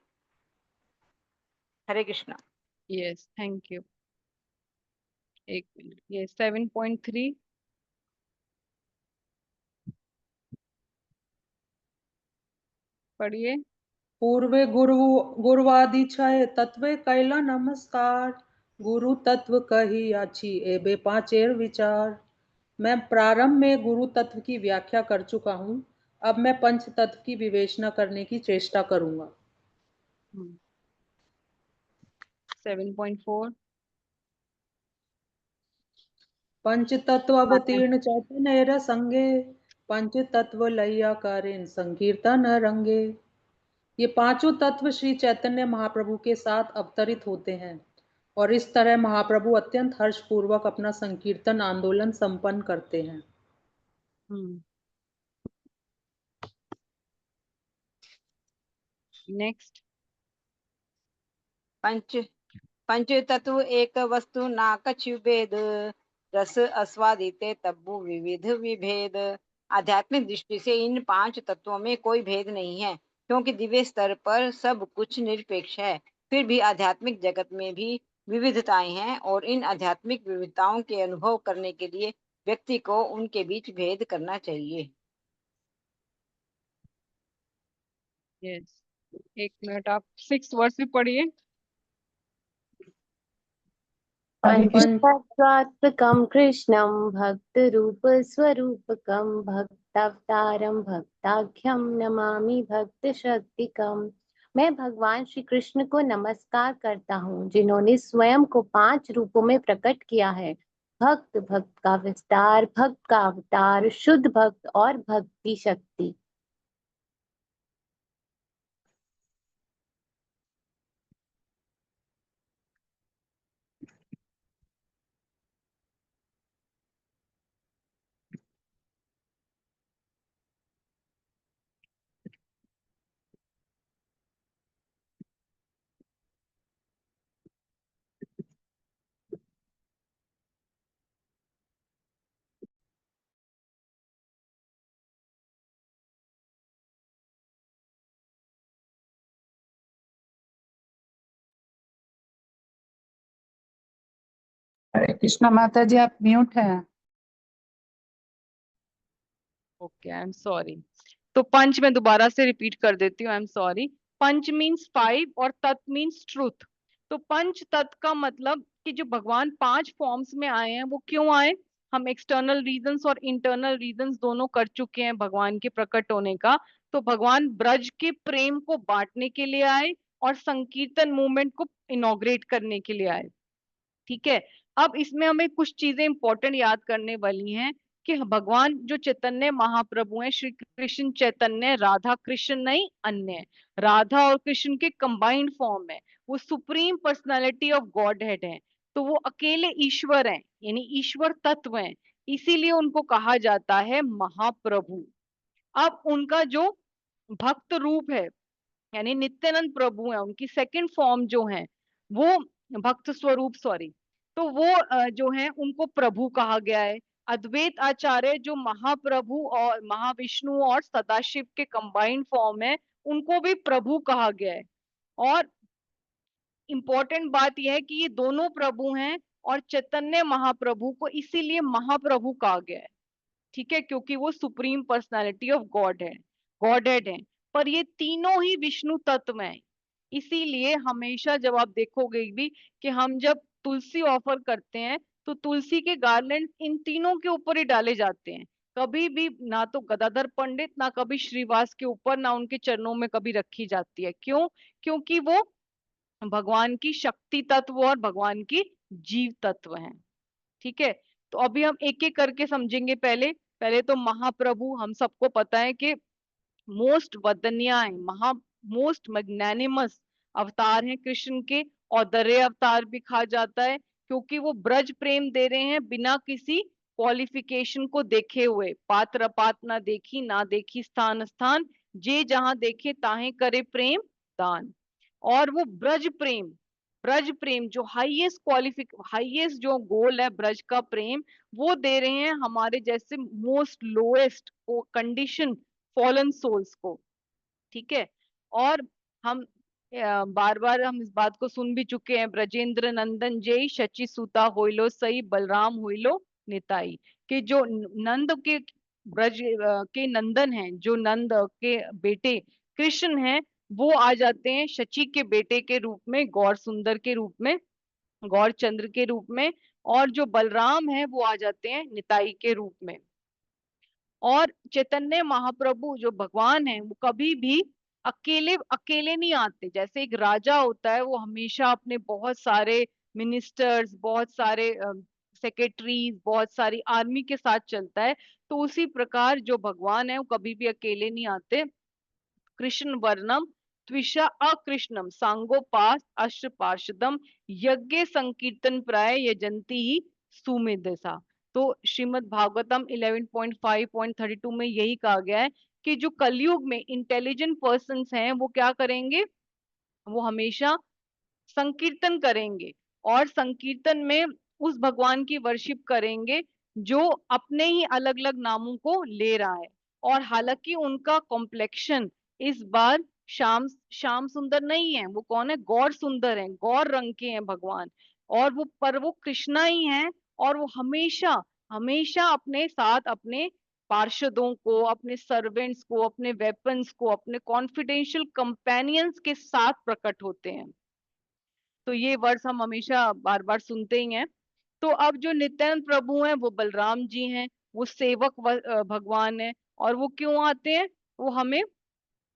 Hare Krishna. Yes, thank you. एक मिनट, ये 7.3 पढ़िए। पूर्वे गुरुवादि छय तत्वे कैला नमस्कार, गुरु तत्व कही आछि एबे पांचेर विचार। मैं प्रारंभ में गुरु तत्व की व्याख्या कर चुका हूँ, अब मैं पंच तत्व की विवेचना करने की चेष्टा करूंगा। 7.4 पंच तत्व अवतीर्ण चैतन्य संगे, पंच तत्व लय्याकारेन संकीर्तन रंगे। ये पांचों तत्व श्री चैतन्य महाप्रभु के साथ अवतरित होते हैं और इस तरह महाप्रभु अत्यंत हर्षपूर्वक अपना संकीर्तन आंदोलन संपन्न करते हैं। नेक्स्ट। पंच तत्व एक वस्तु ना कछु भेद, रस आस्वादिते तब्बु विविध विभेद। आध्यात्मिक दृष्टि से इन पांच तत्वों में कोई भेद नहीं है, क्योंकि दिव्य स्तर पर सब कुछ निरपेक्ष है। फिर भी आध्यात्मिक जगत में भी विविधताएं हैं और इन आध्यात्मिक विविधताओं के अनुभव करने के लिए व्यक्ति को उनके बीच भेद करना चाहिए। यस, एक मिनट, आप 6 वर्ष भी पढ़िए। पंचतत्वात्मकं कृष्णं भक्तरूपस्वरूपकं भक्तावतारं भक्ताख्यं नमामि भक्तशक्तिकम्। मैं भगवान श्री कृष्ण को नमस्कार करता हूँ जिन्होंने स्वयं को 5 रूपों में प्रकट किया है। भक्त, भक्त का विस्तार, भक्त का अवतार, शुद्ध भक्त और भक्ति शक्ति। हरे कृष्णा माता जी, आप म्यूट हैं। Okay, I am sorry. तो पंच मैं दोबारा से रिपीट कर देती हूँ, आई एम सॉरी। पंच मीन्स 5 और तत्व मीन्स ट्रूथ। तो पंच तत्व का मतलब कि जो भगवान 5 फॉर्म्स में आए हैं, वो क्यों आए? हम एक्सटर्नल रीजंस और इंटरनल रीजंस दोनों कर चुके हैं भगवान के प्रकट होने का। तो भगवान ब्रज के प्रेम को बांटने के लिए आए और संकीर्तन मूवमेंट को इनॉग्रेट करने के लिए आए। ठीक है, अब इसमें हमें कुछ चीजें इंपॉर्टेंट याद करने वाली हैं कि भगवान जो चैतन्य महाप्रभु हैं, श्री कृष्ण चैतन्य, राधा कृष्ण नहीं, अन्य राधा और कृष्ण के कंबाइंड फॉर्म है। वो supreme personality of God head है, तो वो अकेले ईश्वर हैं, यानी ईश्वर तत्व हैं। इसीलिए उनको कहा जाता है महाप्रभु। अब उनका जो भक्त रूप है, यानी नित्यानंद प्रभु है, उनकी सेकंड फॉर्म जो है वो भक्त स्वरूप, सॉरी, तो वो जो है उनको प्रभु कहा गया है। अद्वैत आचार्य जो महाप्रभु और महाविष्णु और सदाशिव के कंबाइंड फॉर्म है, उनको भी प्रभु कहा गया है। और इम्पोर्टेंट बात यह है कि ये दोनों प्रभु हैं और चैतन्य महाप्रभु को इसीलिए महाप्रभु कहा गया है, ठीक है, क्योंकि वो सुप्रीम पर्सनालिटी ऑफ गॉड है, गॉडहेड है। पर ये तीनों ही विष्णु तत्व हैं। इसीलिए हमेशा जब आप देखोगे भी कि हम जब तुलसी ऑफर करते हैं तो तुलसी के गार्लैंड इन तीनों के ऊपर ही डाले जाते हैं। कभी भी ना तो गदाधर पंडित, ना कभी श्रीवास के ऊपर, ना उनके चरणों में कभी रखी जाती है। क्यों? क्योंकि वो भगवान की शक्ति तत्व और भगवान की जीव तत्व हैं। ठीक है, तो अभी हम एक एक करके समझेंगे। पहले पहले तो महाप्रभु, हम सबको पता है कि मोस्ट वदनीय है, मोस्ट मैग्नेनिमस अवतार हैं कृष्ण के। औदर्य अवतार भी कहा जाता है, क्योंकि वो ब्रज प्रेम दे रहे हैं बिना किसी क्वालिफिकेशन को देखे हुए। पात्र अपात ना देखी, ना देखी स्थान स्थान, जे जहां देखे ताहे करे प्रेम दान। और वो ब्रज प्रेम जो हाईएस्ट जो गोल है ब्रज का प्रेम, वो दे रहे हैं हमारे जैसे most lowest condition fallen souls को। ठीक है, और हम बार बार हम इस बात को सुन भी चुके हैं, ब्रजेंद्र नंदन जय शचि सुता होइलो सई बलराम होइलो निताई। कि जो नंद के ब्रज के नंदन हैं, जो नंद के बेटे कृष्ण हैं, वो आ जाते हैं शची के बेटे के रूप में, गौर सुंदर के रूप में, गौर चंद्र के रूप में। और जो बलराम है वो आ जाते हैं निताई के रूप में। और चैतन्य महाप्रभु जो भगवान है वो कभी भी अकेले अकेले नहीं आते। जैसे एक राजा होता है, वो हमेशा अपने बहुत सारे मिनिस्टर्स, बहुत सारे सेक्रेटरीज, बहुत सारी आर्मी के साथ चलता है। तो उसी प्रकार जो भगवान है वो कभी भी अकेले नहीं आते। कृष्ण वर्णम त्विषा अकृष्णम सांगोपास अश्र पार्षदम यज्ञ संकीर्तन प्राय यजंती ही सुमेधसा। तो श्रीमद् भागवतम 11.5.32 में यही कहा गया है कि जो कलयुग में इंटेलिजेंट पर्सन्स हैं वो क्या करेंगे, वो हमेशा संकीर्तन करेंगे। और संकीर्तन में उस भगवान की वर्शिप करेंगे जो अपने ही अलग अलग नामों को ले रहा है। और हालांकि उनका कॉम्प्लेक्शन इस बार श्याम श्याम सुंदर नहीं है, वो कौन है, गौर सुंदर है, गौर रंग के हैं भगवान। और वो पर वो कृष्णा ही है। और वो हमेशा हमेशा अपने साथ अपने पार्षदों को, अपने सर्वेंट्स को, अपने वेपन्स को, अपने कॉन्फिडेंशियल कंपेनियंस के साथ प्रकट होते हैं। तो ये वर्ड्स हम हमेशा बार बार सुनते ही हैं। तो अब जो नित्यानंद प्रभु हैं वो बलराम जी हैं, वो सेवक भगवान है। और वो क्यों आते हैं, वो हमें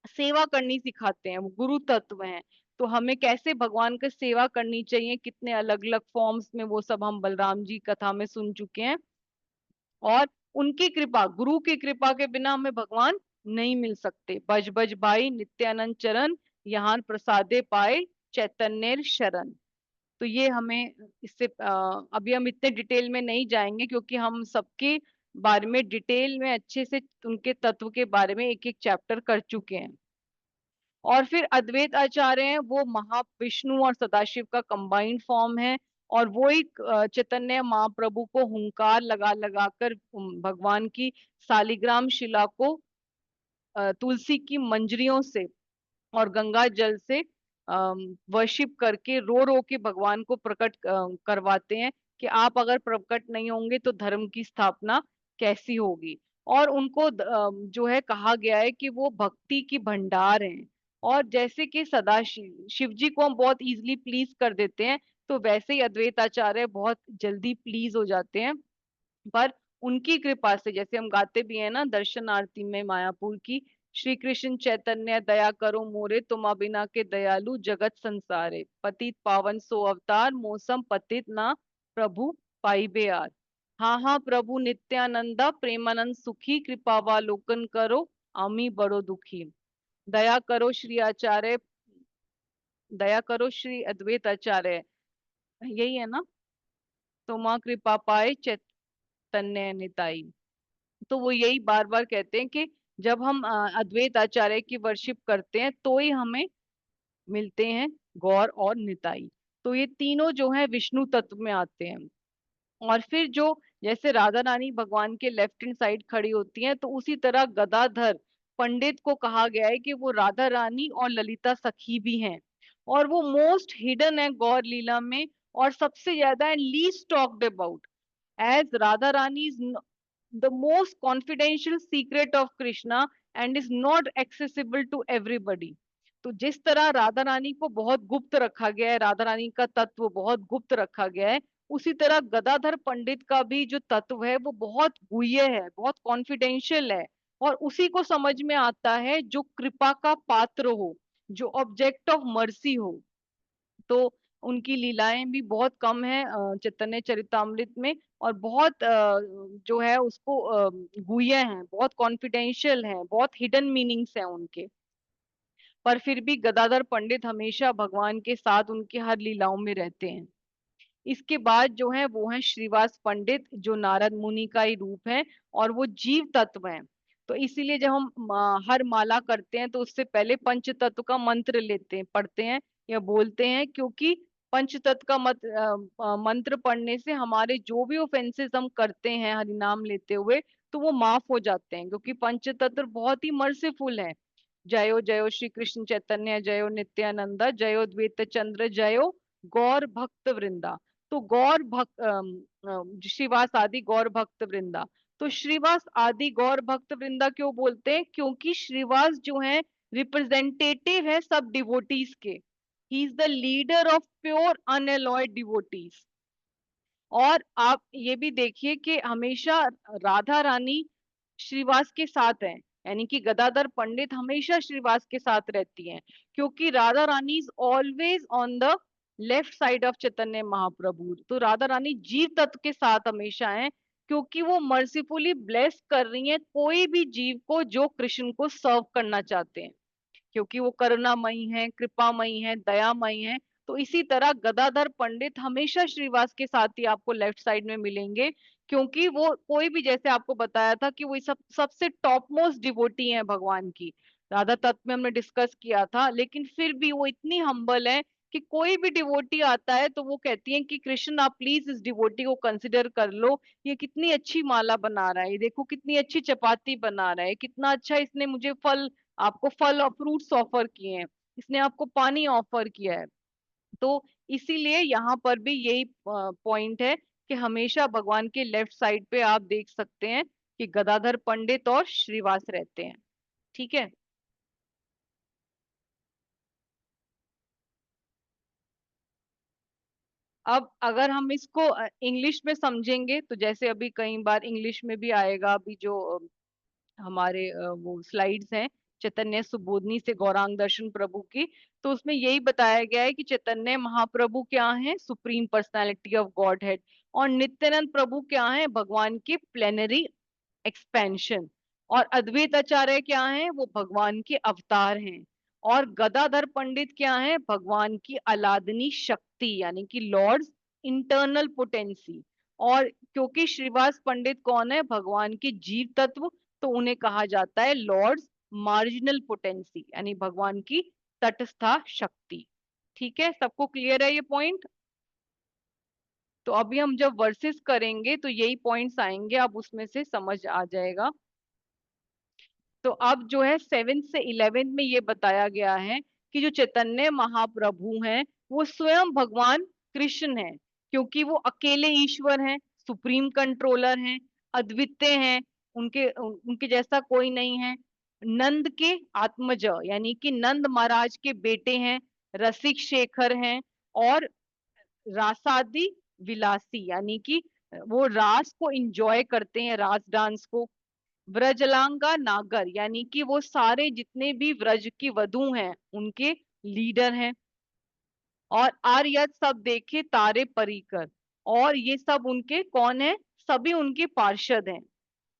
सेवा करनी सिखाते हैं, वो गुरु तत्व हैं। तो हमें कैसे भगवान की सेवा करनी चाहिए, कितने अलग अलग फॉर्म्स में, वो सब हम बलराम जी कथा में सुन चुके हैं। और उनकी कृपा, गुरु की कृपा के बिना हमें भगवान नहीं मिल सकते। बज बज भाई नित्यानंद चरण, यहाँ प्रसादे पाए चैतन्य शरण। तो ये हमें इससे अभी हम इतने डिटेल में नहीं जाएंगे, क्योंकि हम सबके बारे में डिटेल में अच्छे से उनके तत्व के बारे में एक एक चैप्टर कर चुके हैं। और फिर अद्वैत आचार्य हैं, वो महाविष्णु और सदाशिव का कंबाइंड फॉर्म है। और वो एक चैतन्य महाप्रभु को हुंकार लगा लगा कर भगवान की सालिग्राम शिला को तुलसी की मंजरियों से और गंगा जल से वर्शिप करके रो रो के भगवान को प्रकट करवाते हैं कि आप अगर प्रकट नहीं होंगे तो धर्म की स्थापना कैसी होगी। और उनको जो है कहा गया है कि वो भक्ति की भंडार हैं। और जैसे कि सदा शिव जी को हम बहुत इजीली प्लीज कर देते हैं, तो वैसे ही अद्वैत आचार्य बहुत जल्दी प्लीज हो जाते हैं। पर उनकी कृपा से, जैसे हम गाते भी हैं ना दर्शन आरती में मायापुर की, श्री कृष्ण चैतन्य दया करो मोरे, तुम बिना के दयालु जगत संसारे, पतित पावन सो अवतार, मौसम पतित ना प्रभु पाई बेआर। हाँ हाँ प्रभु नित्यानंदा, प्रेमानंद सुखी, कृपावालोकन करो आमी बड़ो दुखी। दया करो श्री आचार्य, दया करो श्री अद्वैत आचार्य, यही है ना, तुमा कृपा पाए चैतन्य निताई। तो वो यही बार बार कहते हैं कि जब हम अद्वैत आचार्य की वर्शिप करते हैं तो ही हमें मिलते हैं गौर और निताई। तो ये तीनों जो है विष्णु तत्व में आते हैं। और फिर जो जैसे राधा रानी भगवान के लेफ्ट हैंड साइड खड़ी होती हैं, तो उसी तरह गदाधर पंडित को कहा गया है कि वो राधा रानी और ललिता सखी भी हैं। और वो मोस्ट हिडन है गौर लीला में। और सबसे ज्यादा and least talked about, as Radha Rani is the most confidential secret of Krishna and is not accessible to everybody. तो जिस तरह राधा रानी को बहुत गुप्त रखा गया है, राधा रानी का तत्व बहुत गुप्त रखा गया है, उसी तरह गदाधर पंडित का भी जो तत्व है वो बहुत गुह्य है, बहुत कॉन्फिडेंशियल है, और उसी को समझ में आता है जो कृपा का पात्र हो, जो ऑब्जेक्ट ऑफ मर्सी हो। तो उनकी लीलाएं भी बहुत कम है चैतन्य चरितामृत में, और बहुत जो है उसको गुह्य है, बहुत कॉन्फिडेंशियल है, बहुत हिडन मीनिंग्स है उनके। पर फिर भी गदाधर पंडित हमेशा भगवान के साथ उनके हर लीलाओं में रहते हैं। इसके बाद जो है वो है श्रीवास पंडित, जो नारद मुनि का ही रूप है और वो जीव तत्व है। तो इसीलिए जब हम हर माला करते हैं तो उससे पहले पंच तत्व का मंत्र लेते हैं, पढ़ते हैं या बोलते हैं, क्योंकि पंच तत्व का मंत्र पढ़ने से हमारे जो भी ऑफेंसेस हम करते हैं हरि नाम लेते हुए, तो वो माफ हो जाते हैं, क्योंकि पंच तत्व बहुत ही मर्सीफुल है। जयो जयो श्री कृष्ण चैतन्य, जयो नित्यानंदा, जयो द्वैत चंद्र, जयो गौर भक्त वृंदा। तो गौर भक्त श्रीवास आदि गौर भक्त वृंदा। तो श्रीवास आदि गौर भक्त वृंदा क्यों बोलते हैं? क्योंकि श्रीवास जो है रिप्रेजेंटेटिव है सब डिवोटीज के। He is the leader of pure unalloyed devotees. और आप ये भी देखिए कि हमेशा राधा रानी श्रीवास के साथ है, यानी कि गदाधर पंडित हमेशा श्रीवास के साथ रहती हैं, क्योंकि Radha Rani is always on the left side of Chaitanya Mahaprabhu. तो राधा रानी जीव तत्व के साथ हमेशा है, क्योंकि वो मर्सीफुली ब्लेस कर रही हैं कोई भी जीव को जो कृष्ण को सर्व करना चाहते हैं, क्योंकि वो करुणामयी है, कृपामयी है, दयामयी है। तो इसी तरह गदाधर पंडित हमेशा श्रीवास के साथ ही आपको लेफ्ट साइड में मिलेंगे, क्योंकि वो कोई भी, जैसे आपको बताया था कि वो सबसे टॉप मोस्ट डिवोटी है भगवान की। राधा तत्व में हमने डिस्कस किया था, लेकिन फिर भी वो इतनी हम्बल है कि कोई भी डिवोटी आता है तो वो कहती है कि कृष्ण आप प्लीज इस डिवोटी को कंसिडर कर लो, ये कितनी अच्छी माला बना रहा है, ये देखो कितनी अच्छी चपाती बना रहा है, कितना अच्छा इसने मुझे फल, आपको फल और फ्रूट्स ऑफर किए हैं, इसने आपको पानी ऑफर किया है। तो इसीलिए यहाँ पर भी यही पॉइंट है कि हमेशा भगवान के लेफ्ट साइड पे आप देख सकते हैं कि गदाधर पंडित और श्रीवास रहते हैं। ठीक है। अब अगर हम इसको इंग्लिश में समझेंगे, तो जैसे अभी कई बार इंग्लिश में भी आएगा, अभी जो हमारे वो स्लाइड्स हैं चैतन्य सुबोधनी से गौरांग दर्शन प्रभु की, तो उसमें यही बताया गया है कि चैतन्य महाप्रभु क्या है? Supreme personality of God head. और नित्यानंद प्रभु क्या है? भगवान के प्लेनरी एक्सपेंशन। और अद्वैत आचार्य क्या है? वो भगवान के अवतार हैं। और गदाधर पंडित क्या है? भगवान की अलादनी शक्ति, यानी कि लॉर्ड्स इंटरनल पोटेंसी। और क्योंकि श्रीवास पंडित कौन है? भगवान के जीव तत्व, तो उन्हें कहा जाता है लॉर्ड्स मार्जिनल पोटेंसी, यानी भगवान की तटस्था शक्ति। ठीक है, सबको क्लियर है ये पॉइंट? तो अभी हम जब वर्सेस करेंगे तो यही पॉइंट्स आएंगे, अब उसमें से समझ आ जाएगा। तो अब जो है 7 से 11 में ये बताया गया है कि जो चैतन्य महाप्रभु हैं वो स्वयं भगवान कृष्ण हैं, क्योंकि वो अकेले ईश्वर हैं, सुप्रीम कंट्रोलर हैं, अद्वितीय हैं, उनके उनके जैसा कोई नहीं है। नंद के आत्मज, यानी कि नंद महाराज के बेटे हैं, रसिक शेखर हैं, और रासादी विलासी, यानी कि वो रास को इंजॉय करते हैं, रास डांस को। व्रजलांगा नागर, यानी कि वो सारे जितने भी व्रज की वधु हैं उनके लीडर हैं। और आर्यत सब देखे तारे परिकर, और ये सब उनके कौन है? सभी उनके पार्षद हैं।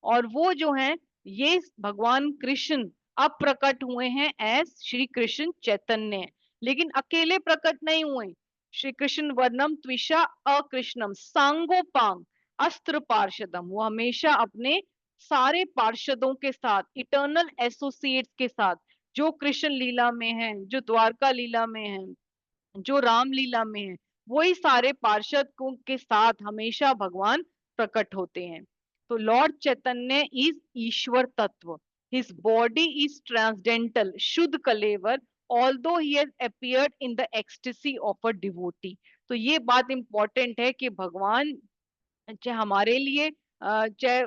और वो जो हैं ये भगवान कृष्ण अब प्रकट हुए हैं एज श्री कृष्ण चैतन्य, लेकिन अकेले प्रकट नहीं हुए। श्री कृष्ण वर्णम त्विषा अकृष्णम सांगोपांग अस्त्र पार्षदम, वो हमेशा अपने सारे पार्षदों के साथ, इटर्नल एसोसिएट्स के साथ, जो कृष्ण लीला में है, जो द्वारका लीला में है, जो राम लीला में है, वही सारे पार्षद के साथ हमेशा भगवान प्रकट होते हैं। तो लॉर्ड चैतन्य इज ईश्वर तत्व, हिज बॉडी इज ट्रांसडेंटल शुद्ध कलेवर, although he has appeared in the ecstasy of a devotee। तो ये बात इम्पोर्टेंट है कि भगवान चाहे हमारे लिए चाहे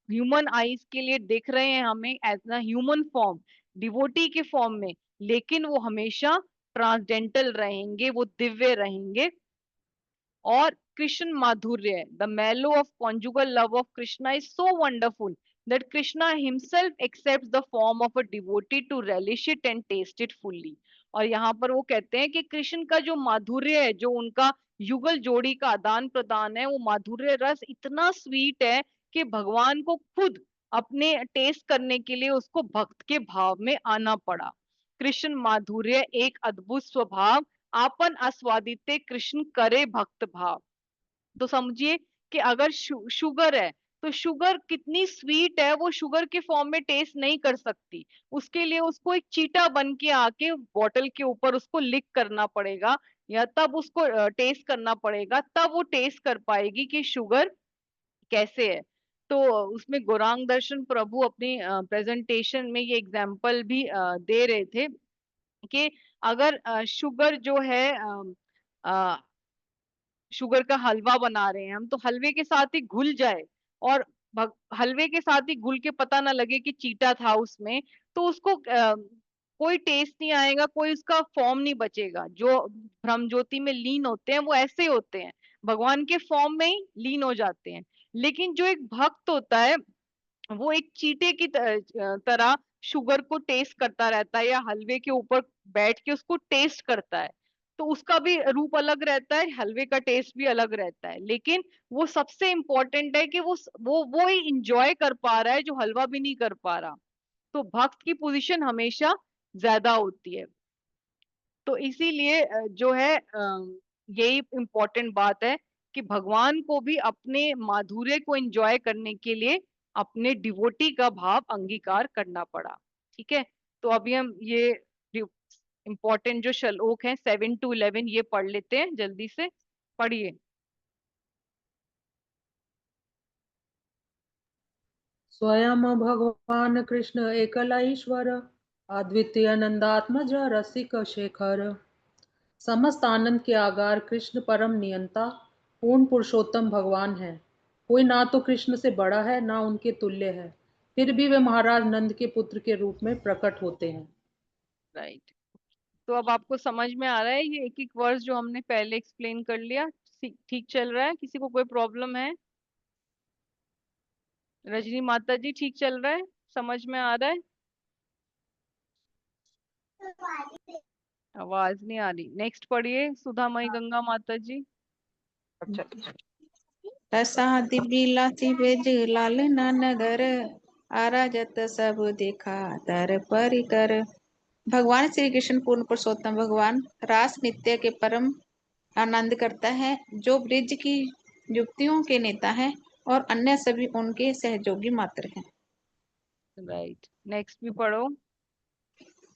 ह्यूमन आईज के लिए देख रहे हैं हमें as a human form, devotee के फॉर्म में, लेकिन वो हमेशा ट्रांसडेंटल रहेंगे, वो दिव्य रहेंगे। और कृष्ण माधुर्य, द मेलो of conjugal love of Krishna is so wonderful that Krishna himself accepts the form of a devotee to relish it and taste it fully। और यहाँ पर वो कहते हैं कि कृष्ण का जो माधुर्य है, जो उनका युगल जोड़ी का आदान प्रदान है, वो माधुर्य रस इतना स्वीट है कि भगवान को खुद अपने टेस्ट करने के लिए उसको भक्त के भाव में आना पड़ा। कृष्ण माधुर्य एक अद्भुत स्वभाव, आपन आस्वादिते कृष्ण करे भक्त भाव। तो समझिए कि अगर शुगर है, तो शुगर कितनी स्वीट है, वो शुगर के फॉर्म में टेस्ट नहीं कर सकती। उसके लिए उसको एक चीटा बन के आके बॉटल के ऊपर उसको लिक करना पड़ेगा, या तब उसको टेस्ट करना पड़ेगा, तब वो टेस्ट कर पाएगी कि शुगर कैसे है। तो उसमें गौरांग दर्शन प्रभु अपनी प्रेजेंटेशन में ये एग्जाम्पल भी दे रहे थे कि अगर शुगर जो है शुगर का हलवा बना रहे हैं हम, तो हलवे के साथ ही घुल जाए और हलवे के साथ ही घुल के पता ना लगे कि चीटा था उसमें, तो उसको कोई टेस्ट नहीं आएगा, कोई उसका फॉर्म नहीं बचेगा। जो ब्रह्म ज्योति में लीन होते हैं वो ऐसे होते हैं, भगवान के फॉर्म में ही लीन हो जाते हैं। लेकिन जो एक भक्त होता है, वो एक चीटे की तरह शुगर को टेस्ट करता रहता है, या हलवे के ऊपर बैठ के उसको टेस्ट करता है। तो उसका भी रूप अलग रहता है, हलवे का टेस्ट भी अलग रहता है, लेकिन वो सबसे इम्पोर्टेंट है कि वो ही इंजॉय कर पा रहा है जो हलवा भी नहीं कर पा रहा। तो भक्त की पोजीशन हमेशा ज्यादा होती है। तो इसीलिए जो है यही इम्पोर्टेंट बात है कि भगवान को भी अपने माधुर्य को एंजॉय करने के लिए अपने डिवोटी का भाव अंगीकार करना पड़ा। ठीक है, तो अभी हम ये इम्पोर्टेंट जो श्लोक है 7 to 11 ये पढ़ लेते हैं, जल्दी से पढ़िए। स्वयं भगवान कृष्ण एकला ईश्वर, अद्वितीय नंदात्मज रसिक शेखर। समस्त आनंद के आगार कृष्ण परम नियंता, पूर्ण पुरुषोत्तम भगवान है। कोई ना तो कृष्ण से बड़ा है, ना उनके तुल्य है, फिर भी वे महाराज नंद के पुत्र के रूप में प्रकट होते हैं। राइट, तो अब आपको समझ में आ रहा है ये एक एक वर्स जो हमने पहले एक्सप्लेन कर लिया? ठीक चल रहा है? किसी को कोई प्रॉब्लम है? रजनी माता जी ठीक चल रहा है? समझ में आ रहा है? आवाज नहीं आ रही। नेक्स्ट पढ़िए सुधामयी गंगा माता जी। अच्छा, प्रसादि बिलासी बेज लाल नगर, आराजत सब देखा तर परिकर। भगवान श्री कृष्ण पूर्ण पुरुषोत्तम भगवान रास नित्य के परम आनंद करता है, जो ब्रिज की युक्तियों के नेता है और अन्य सभी उनके सहयोगी मात्र हैं। राइट, नेक्स्ट भी पढ़ो।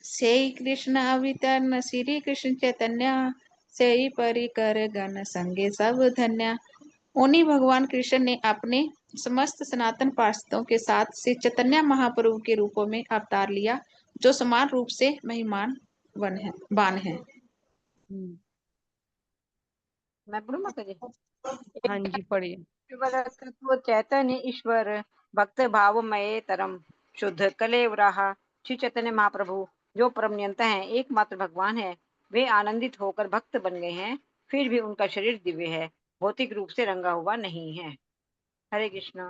से कृष्ण अवतरण श्री कृष्ण चैतन्य, से परिकर गण संगे सब धन्य। उन्हीं भगवान कृष्ण ने अपने समस्त सनातन पार्षदों के साथ श्री चैतन्य महाप्रभु के रूपों में अवतार लिया, जो समान रूप से महिमान बान है। मैं पढ़ूं माता जी? हाँ जी पढ़िए। तत्व चैतन्य ईश्वर, भक्त भावमय तरम, शुद्ध कलेवराहा। श्री चैतन्य महाप्रभु जो परम नियंता है, एकमात्र भगवान है। वे आनंदित होकर भक्त बन गए हैं, फिर भी उनका शरीर दिव्य है, भौतिक रूप से रंगा हुआ नहीं है। हरे कृष्णा।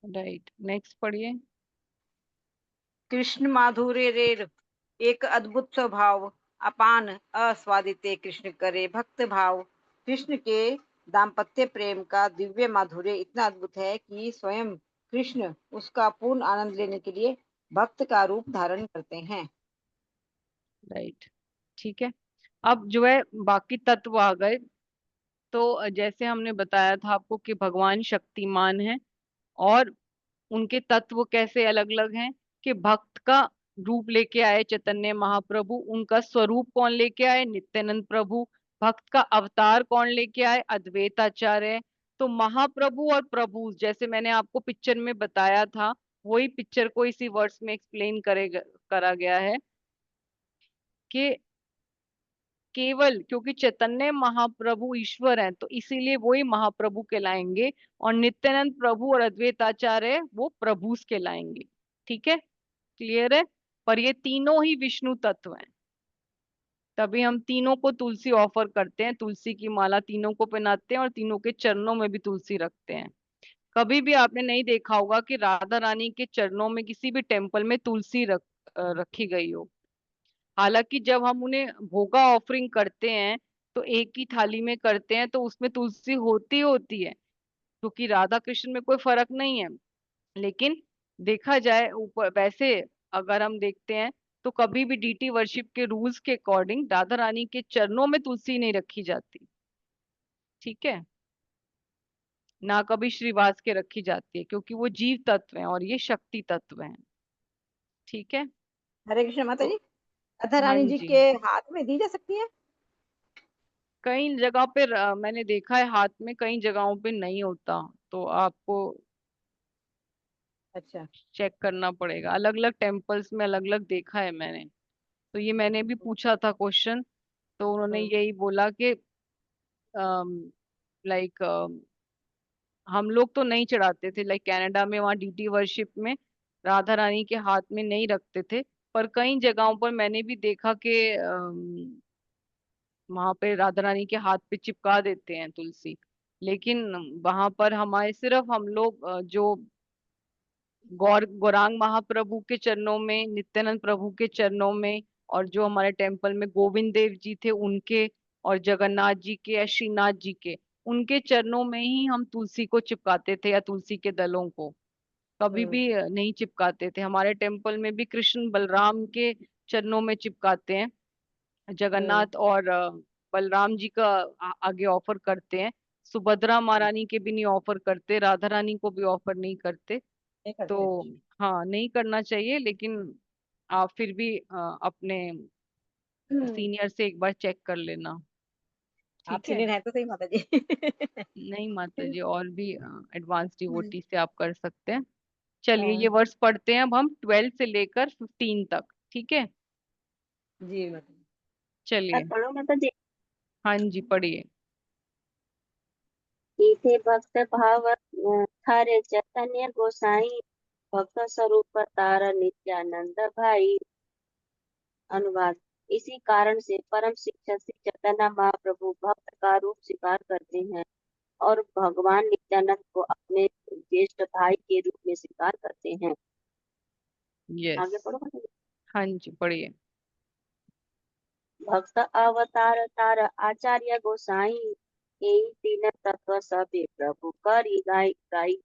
राइट, नेक्स्ट पढ़िए। कृष्ण माधुर्य रेर एक अद्भुत स्वभाव, अपान अस्वादिते कृष्ण करे भक्त भाव। कृष्ण के दाम्पत्य प्रेम का दिव्य माधुर्य इतना अद्भुत है कि स्वयं कृष्ण उसका पूर्ण आनंद लेने के लिए भक्त का रूप धारण करते हैं। राइट, ठीक है। अब जो है बाकी तत्व आ गए। तो जैसे हमने बताया था आपको कि भगवान शक्तिमान है, और उनके तत्व कैसे अलग अलग हैं कि भक्त का रूप लेके आए चैतन्य महाप्रभु, उनका स्वरूप कौन लेके आए? नित्यानंद प्रभु। भक्त का अवतार कौन लेके आए? अद्वैत आचार्य। तो महाप्रभु और प्रभु, जैसे मैंने आपको पिक्चर में बताया था, वही पिक्चर को इसी वर्ड्स में एक्सप्लेन करा गया है कि केवल क्योंकि चैतन्य महाप्रभु ईश्वर हैं तो इसीलिए वो ही महाप्रभु कहलाएंगे, और नित्यानंद प्रभु और अद्वैताचार्य वो प्रभुस कहलाएंगे। ठीक है, क्लियर है। पर ये तीनों ही विष्णु तत्व हैं, तभी हम तीनों को तुलसी ऑफर करते हैं, तुलसी की माला तीनों को पहनाते हैं और तीनों के चरणों में भी तुलसी रखते हैं। कभी भी आपने नहीं देखा होगा कि राधा रानी के चरणों में किसी भी टेम्पल में तुलसी रखी गई हो। हालांकि जब हम उन्हें भोगा ऑफरिंग करते हैं तो एक ही थाली में करते हैं तो उसमें तुलसी होती होती है, क्योंकि राधा कृष्ण में कोई फर्क नहीं है। लेकिन देखा जाए ऊपर वैसे, अगर हम देखते हैं तो कभी भी डीटी वर्शिप के रूल्स के अकॉर्डिंग राधा रानी के चरणों में तुलसी नहीं रखी जाती। ठीक है, ना कभी श्रीवास के रखी जाती है, क्योंकि वो जीव तत्व हैं और ये शक्ति तत्व हैं। ठीक है, हरे कृष्ण माता तो जी, राधा हाँ रानी जी जी, के हाथ में दी जा सकती है? कई जगह पे मैंने देखा है हाथ में, कई जगहों पे नहीं होता, तो आपको अच्छा। चेक करना पड़ेगा। अलग अलग टेम्पल्स में अलग अलग देखा है मैंने। तो ये मैंने भी पूछा था क्वेश्चन, तो उन्होंने हम्म। यही बोला कि लाइक हम लोग तो नहीं चढ़ाते थे, लाइक कनाडा में वहाँ डीटी वर्शिप में राधा रानी के हाथ में नहीं रखते थे। पर कई जगहों पर मैंने भी देखा कि वहां पे राधा रानी के हाथ पे चिपका देते हैं तुलसी। लेकिन वहां पर हमारे सिर्फ हम लोग जो गौरांग महाप्रभु के चरणों में, नित्यानंद प्रभु के चरणों में, और जो हमारे टेम्पल में गोविंद देव जी थे उनके, और जगन्नाथ जी के या श्रीनाथ जी के, उनके चरणों में ही हम तुलसी को चिपकाते थे, या तुलसी के दलों को कभी हम्म। भी नहीं चिपकाते थे। हमारे टेम्पल में भी कृष्ण बलराम के चरणों में चिपकाते हैं, हम्म। जगन्नाथ और बलराम जी का आगे ऑफर करते हैं। सुभद्रा महारानी के भी नहीं ऑफर करते, राधा रानी को भी ऑफर नहीं करते। नहीं करते? तो अच्छा। हाँ, नहीं करना चाहिए, लेकिन आप फिर भी अपने सीनियर से एक बार चेक कर लेना। आप ठीक है, सीनियर है तो सही माता जी। नहीं माता जी, और भी एडवांस हम्म। डिवोटी से आप कर सकते हैं। चलिए ये हाँ। वर्ष पढ़ते हैं अब हम 12 से लेकर 15 तक। ठीक है, जी माता जी। चलिए। पढ़ो माता जी। हाँ जी, पढ़िए। इथे भक्त भाव थारे चैतन्य गोसाई भक्त स्वरूप तार नित्यानंद भाई। अनुवाद। इसी कारण से परम शिक्षक श्री चैतन्य महाप्रभु भक्त का रूप स्वीकार करते हैं और भगवान नित्यानंद को अपने ज्येष्ठ भाई के रूप में स्वीकार करते हैं। यस, आगे पढ़ो माता जी। हाँ जी, पढ़िए। भक्त अवतार तार आचार्य गोसाई यही तीन तत्व सभी प्रभु करी गाई गाई।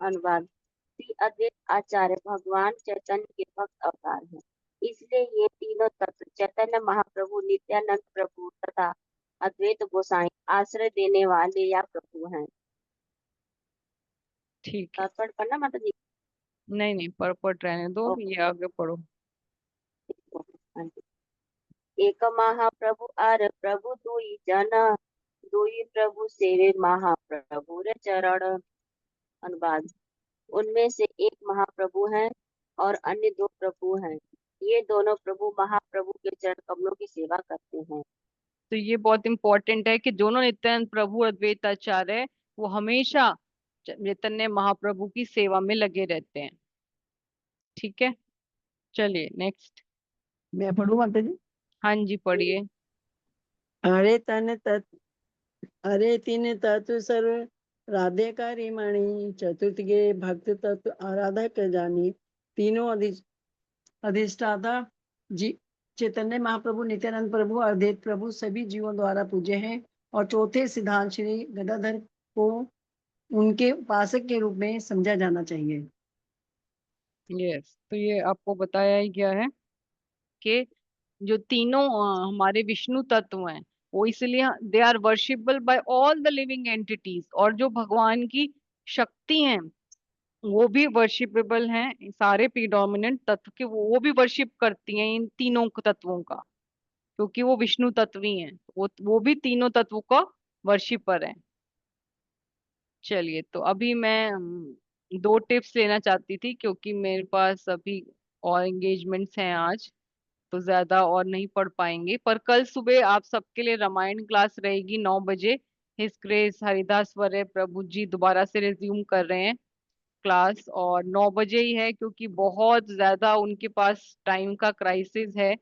अनुवाद। श्री अद्वैत आचार्य भगवान चैतन्य के भक्त अवतार हैं, इसलिए ये तीनों तत्व चैतन्य महाप्रभु, नित्यानंद प्रभु तथा अद्वैत गोसाई आश्रय देने वाले या प्रभु हैं। ठीक है, तात्पर्य पढ़ना माता जी। नहीं नहीं, परपट रहने दो, ओके। ये आगे पढ़ो। हाँ जी। एक महाप्रभु आर प्रभु दुई जन, दुई प्रभु सेवे महाप्रभु रे चरण। अनुवाद। उनमें से एक महाप्रभु हैं और अन्य दो प्रभु हैं। ये दोनों प्रभु महाप्रभु के चरण कमलों की सेवा करते हैं। तो ये बहुत इंपॉर्टेंट है कि दोनों नित्यानंद प्रभु और अद्वैताचार्य वो हमेशा चैतन्य महाप्रभु की सेवा में लगे रहते हैं। ठीक है, चलिए नेक्स्ट। मैं पढ़ू माता जी। हाँ जी, पढ़िए। अरे तन तत् अरे तीन तत्व सर्व राधे का रिमणि चतुर्थ गे भक्त तत्व आराधक जानी। तीनों अधिष्ठाता जी चैतन्य महाप्रभु, नित्यानंद प्रभु, अद्वैत प्रभु सभी जीवों द्वारा पूज्य हैं, और चौथे सिद्धांत श्री गदाधर को उनके उपासक के रूप में समझा जाना चाहिए। यस, तो ये आपको बताया ही गया है कि जो तीनों हमारे विष्णु तत्व हैं वो इसलिए they are worshipable by all the living entities, और जो भगवान की शक्ति हैं वो भी वर्शिपेबल हैं, सारे प्रीडोमिनेंट तत्व के वो भी वर्शिप करती हैं इन तीनों तत्वों का, क्योंकि वो विष्णु तत्व ही हैं। वो भी तीनों तत्वों का वर्शिपर है। चलिए, तो अभी मैं दो टिप्स लेना चाहती थी, क्योंकि मेरे पास अभी और एंगेजमेंट्स हैं आज। तो ज्यादा और नहीं पढ़ पाएंगे। पर कल सुबह आप सबके लिए रामायण क्लास रहेगी 9 बजे। हिज ग्रेस हरिदास वर्य प्रभु जी दोबारा से रिज्यूम कर रहे हैं क्लास, और 9 बजे ही है क्योंकि बहुत ज्यादा उनके पास टाइम का क्राइसिस है।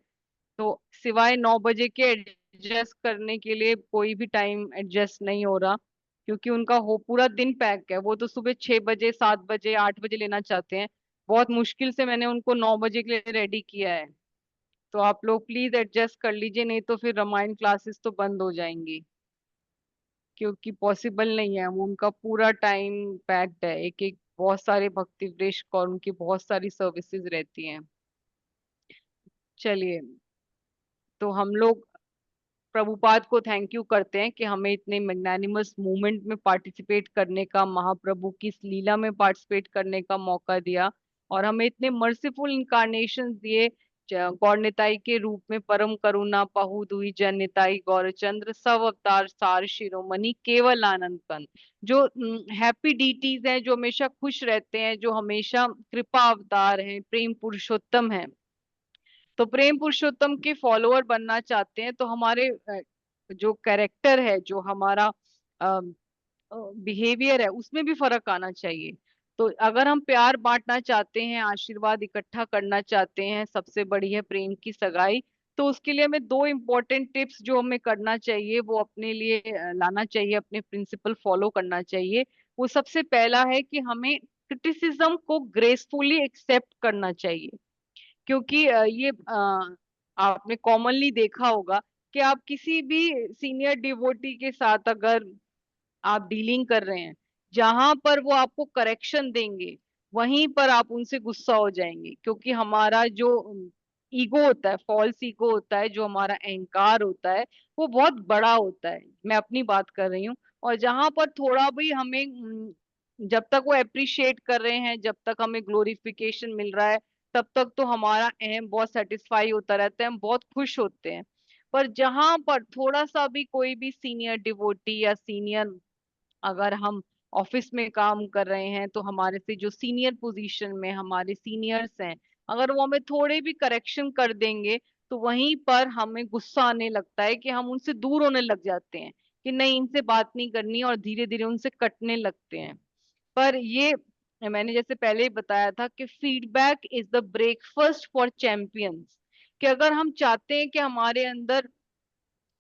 तो सिवाय 9 बजे के एडजस्ट करने के लिए कोई भी टाइम एडजस्ट नहीं हो रहा, क्योंकि उनका हो पूरा दिन पैक है। वो तो सुबह 6 बजे 7 बजे 8 बजे लेना चाहते हैं। बहुत मुश्किल से मैंने उनको 9 बजे के लिए रेडी किया है। तो आप लोग प्लीज एडजस्ट कर लीजिए, नहीं तो फिर रामायण क्लासेस तो बंद हो जाएंगी, क्योंकि पॉसिबल नहीं है। वो उनका पूरा टाइम पैक्ड है, एक एक बहुत सारे भक्ति वृष्ण और उनकी बहुत सारी सर्विसेज रहती हैं। चलिए, तो हम लोग प्रभुपाद को थैंक यू करते हैं कि हमें इतने मैग्नानिमस मूवमेंट में पार्टिसिपेट करने का, महाप्रभु की इस लीला में पार्टिसिपेट करने का मौका दिया, और हमें इतने मर्सीफुल इनकारनेशन दिए। गौर निताई के रूप में परम करुणा पहु दुई जन निताई गौरचंद्र सब अवतार सार शिरोमणि केवल आनंद कंद, जो हैप्पी डीटीज हैं, जो हमेशा खुश रहते हैं, जो हमेशा कृपा अवतार हैं, प्रेम पुरुषोत्तम हैं। तो प्रेम पुरुषोत्तम के फॉलोअर बनना चाहते हैं तो हमारे जो कैरेक्टर है, जो हमारा बिहेवियर है, उसमें भी फर्क आना चाहिए। तो अगर हम प्यार बांटना चाहते हैं, आशीर्वाद इकट्ठा करना चाहते हैं, सबसे बड़ी है प्रेम की सगाई। तो उसके लिए हमें दो इम्पोर्टेंट टिप्स जो हमें करना चाहिए, वो अपने लिए लाना चाहिए, अपने प्रिंसिपल फॉलो करना चाहिए। वो सबसे पहला है कि हमें क्रिटिसिज्म को ग्रेसफुली एक्सेप्ट करना चाहिए। क्योंकि ये आपने कॉमनली देखा होगा कि आप किसी भी सीनियर डिवोटी के साथ अगर आप डीलिंग कर रहे हैं, जहां पर वो आपको करेक्शन देंगे, वहीं पर आप उनसे गुस्सा हो जाएंगे। क्योंकि हमारा जो ईगो होता है, फॉल्स ईगो होता है, जो हमारा अहंकार होता है, वो बहुत बड़ा होता है। मैं अपनी बात कर रही हूँ। और जहां पर थोड़ा भी हमें जब तक वो अप्रिशिएट कर रहे हैं, जब तक हमें ग्लोरिफिकेशन मिल रहा है, तब तक तो हमारा अहम बहुत सेटिस्फाई होता रहता है, हम बहुत खुश होते हैं। पर जहां पर थोड़ा सा भी कोई भी सीनियर डिवोटी या सीनियर, अगर हम ऑफिस में काम कर रहे हैं, तो हमारे से जो सीनियर पोजीशन में हमारे सीनियर्स हैं, अगर वो हमें थोड़े भी करेक्शन कर देंगे, तो वहीं पर हमें गुस्सा आने लगता है कि हम उनसे दूर होने लग जाते हैं, कि नहीं इनसे बात नहीं करनी, और धीरे धीरे उनसे कटने लगते हैं। पर ये मैंने जैसे पहले ही बताया था कि feedback is the breakfast for champions. कि अगर हम चाहते हैं कि हमारे अंदर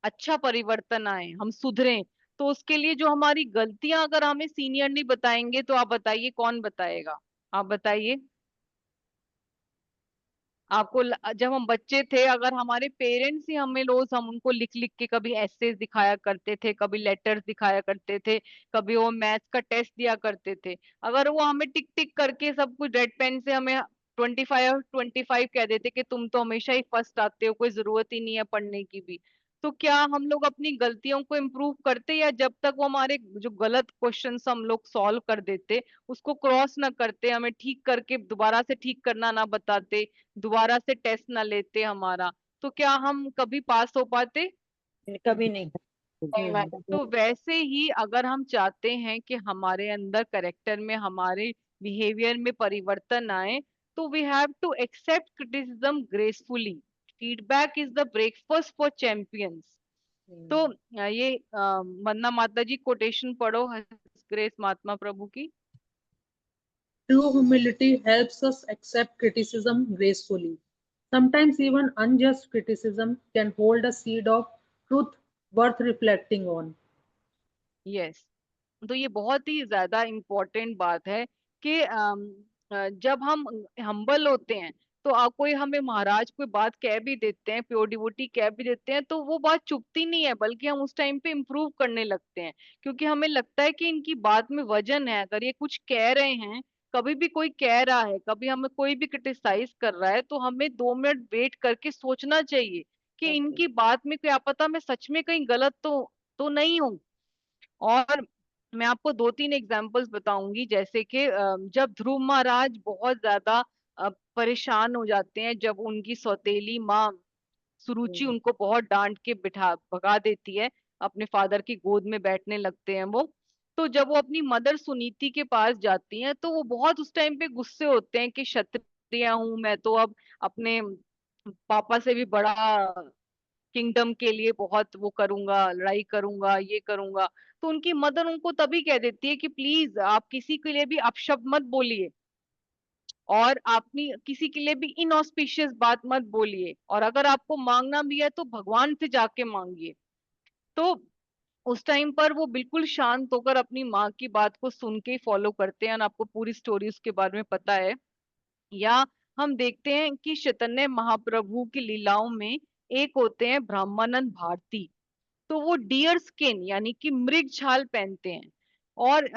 अच्छा परिवर्तन आए, हम सुधरें, तो उसके लिए जो हमारी गलतियां अगर हमें सीनियर नहीं बताएंगे, तो आप बताइए कौन बताएगा? आप बताइए। जब हम बच्चे थे, अगर हमारे पेरेंट्स ही हमें रोज, हम उनको लिख लिख के कभी एसेज दिखाया करते थे, कभी लेटर्स दिखाया करते थे, कभी वो मैथ्स का टेस्ट दिया करते थे, अगर वो हमें टिक टिक करके सब कुछ रेड पेन से हमें 25 कह देते कि तुम तो हमेशा ही फर्स्ट आते हो, कोई जरूरत ही नहीं है पढ़ने की भी, तो क्या हम लोग अपनी गलतियों को इम्प्रूव करते? या जब तक वो हमारे जो गलत क्वेश्चंस हम लोग सॉल्व कर देते, उसको क्रॉस ना करते, हमें ठीक करके दोबारा से ठीक करना ना बताते, दोबारा से टेस्ट ना लेते हमारा, तो क्या हम कभी पास हो पाते? कभी नहीं। तो वैसे ही अगर हम चाहते हैं कि हमारे अंदर करेक्टर में, हमारे बिहेवियर में परिवर्तन आए, तो we have to accept criticism gracefully. Feedback is the breakfast for champions. तो ये वंदना माता जी कोटेशन पढ़ो ग्रेस महात्मा प्रभु की। True humility helps us accept criticism gracefully. Sometimes even unjust criticism can hold a seed of truth worth reflecting on. Yes, तो ये बहुत ही ज्यादा important बात है कि जब हम हम्बल होते हैं, तो कोई हमें महाराज कोई बात कह भी देते हैं, प्योर डिवोटी कह भी देते हैं, तो वो बात चुभती नहीं है, बल्कि हम उस टाइम पे इम्प्रूव करने लगते हैं। क्योंकि हमें लगता है कि इनकी बात में वजन है, अगर ये कुछ कह रहे हैं, कभी भी कोई कह रहा है, कभी हमें कोई भी क्रिटिसाइज कर रहा है, तो हमें 2 मिनट वेट करके सोचना चाहिए कि इनकी बात में क्या पता मैं सच में कहीं गलत तो नहीं हूँ। और मैं आपको 2-3 एग्जांपल्स बताऊंगी, जैसे कि जब ध्रुव महाराज बहुत ज्यादा परेशान हो जाते हैं, जब उनकी सौतेली माँ सुरुचि उनको बहुत डांट के बिठा भगा देती है, अपने फादर की गोद में बैठने लगते हैं वो। तो जब वो अपनी मदर सुनीति के पास जाती हैं, तो वो बहुत उस टाइम पे गुस्से होते हैं कि क्षत्रिय हूं मैं, तो अब अपने पापा से भी बड़ा किंगडम के लिए बहुत वो करूंगा, लड़ाई करूंगा, ये करूंगा। तो उनकी मदर उनको तभी कह देती है कि प्लीज आप किसी के लिए भी अपशब्द मत बोलिए, और आपने किसी के लिए भी इनऑस्पिशियस बात मत बोलिए, और अगर आपको मांगना भी है तो भगवान से जाके मांगिए। तो उस टाइम पर वो बिल्कुल शांत होकर अपनी माँ की बात को सुन के फॉलो करते हैं, और आपको पूरी स्टोरी उसके बारे में पता है। या हम देखते हैं कि चैतन्य महाप्रभु की लीलाओं में एक होते हैं ब्रह्मानंद भारती। तो वो डियर स्किन यानी कि मृग छाल पहनते हैं, और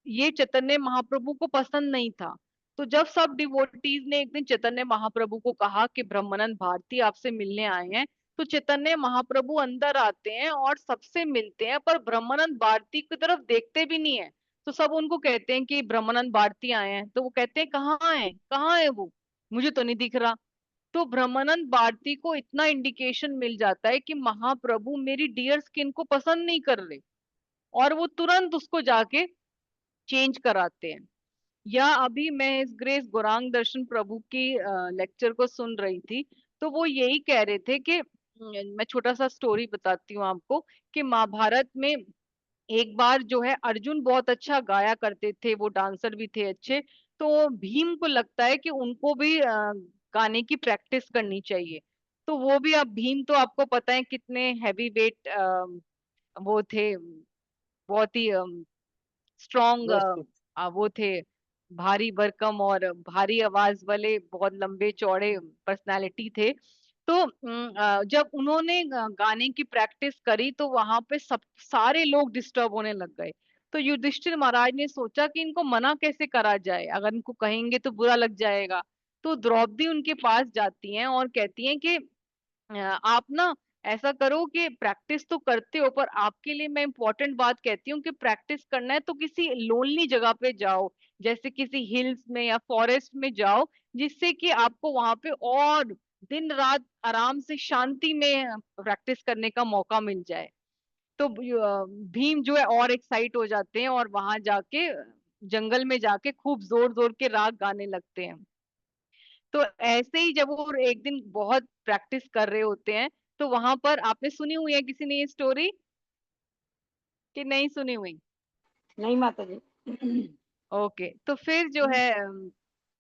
ये चैतन्य महाप्रभु को पसंद नहीं था। तो जब सब डिवोटीज ने एक दिन चैतन्य महाप्रभु को कहा कि ब्रह्मानंद भारती आपसे मिलने आए हैं, तो चैतन्य महाप्रभु अंदर आते हैं और सबसे मिलते हैं, पर ब्रह्मानंद भारती की तरफ देखते भी नहीं है। तो सब उनको कहते हैं कि ब्रह्मानंद भारती आए हैं, तो वो कहते हैं कहाँ है, कहाँ है वो, मुझे तो नहीं दिख रहा। तो ब्रह्मानंद भारती को इतना इंडिकेशन मिल जाता है कि महाप्रभु मेरी डियर स्किन को पसंद नहीं कर रहे, और वो तुरंत उसको जाके चेंज कराते हैं। या अभी मैं इस ग्रेस गौरांग दर्शन प्रभु की लेक्चर को सुन रही थी, तो वो यही कह रहे थे कि मैं छोटा सा स्टोरी बताती हूँ आपको, कि महाभारत में एक बार जो है अर्जुन बहुत अच्छा गाया करते थे, वो डांसर भी थे अच्छे। तो भीम को लगता है कि उनको भी गाने की प्रैक्टिस करनी चाहिए। तो वो भी, अब भीम तो आपको पता है कितने हैवी वेट वो थे, बहुत ही स्ट्रॉन्ग वो थे, भारी भरकम और भारी आवाज वाले, बहुत लंबे चौड़े पर्सनालिटी थे। तो जब उन्होंने गाने की प्रैक्टिस करी तो वहां पे सब सारे लोग डिस्टर्ब होने लग गए। तो युधिष्ठिर महाराज ने सोचा कि इनको मना कैसे करा जाए, अगर इनको कहेंगे तो बुरा लग जाएगा। तो द्रौपदी उनके पास जाती हैं और कहती हैं कि आप ना ऐसा करो कि प्रैक्टिस तो करते हो, पर आपके लिए मैं इम्पोर्टेंट बात कहती हूँ कि प्रैक्टिस करना है तो किसी लोनली जगह पे जाओ, जैसे किसी हिल्स में या फॉरेस्ट में जाओ, जिससे कि आपको वहां पे और दिन रात आराम से शांति में प्रैक्टिस करने का मौका मिल जाए। तो भीम जो है और एक्साइट हो जाते हैं और वहां जाके जंगल में जाके खूब जोर जोर के राग गाने लगते हैं। तो ऐसे ही जब वो एक दिन बहुत प्रैक्टिस कर रहे होते हैं, तो वहां पर, आपने सुनी हुई है किसी ने ये स्टोरी कि नहीं सुनी हुई? नहीं माता जी। ओके, तो फिर जो है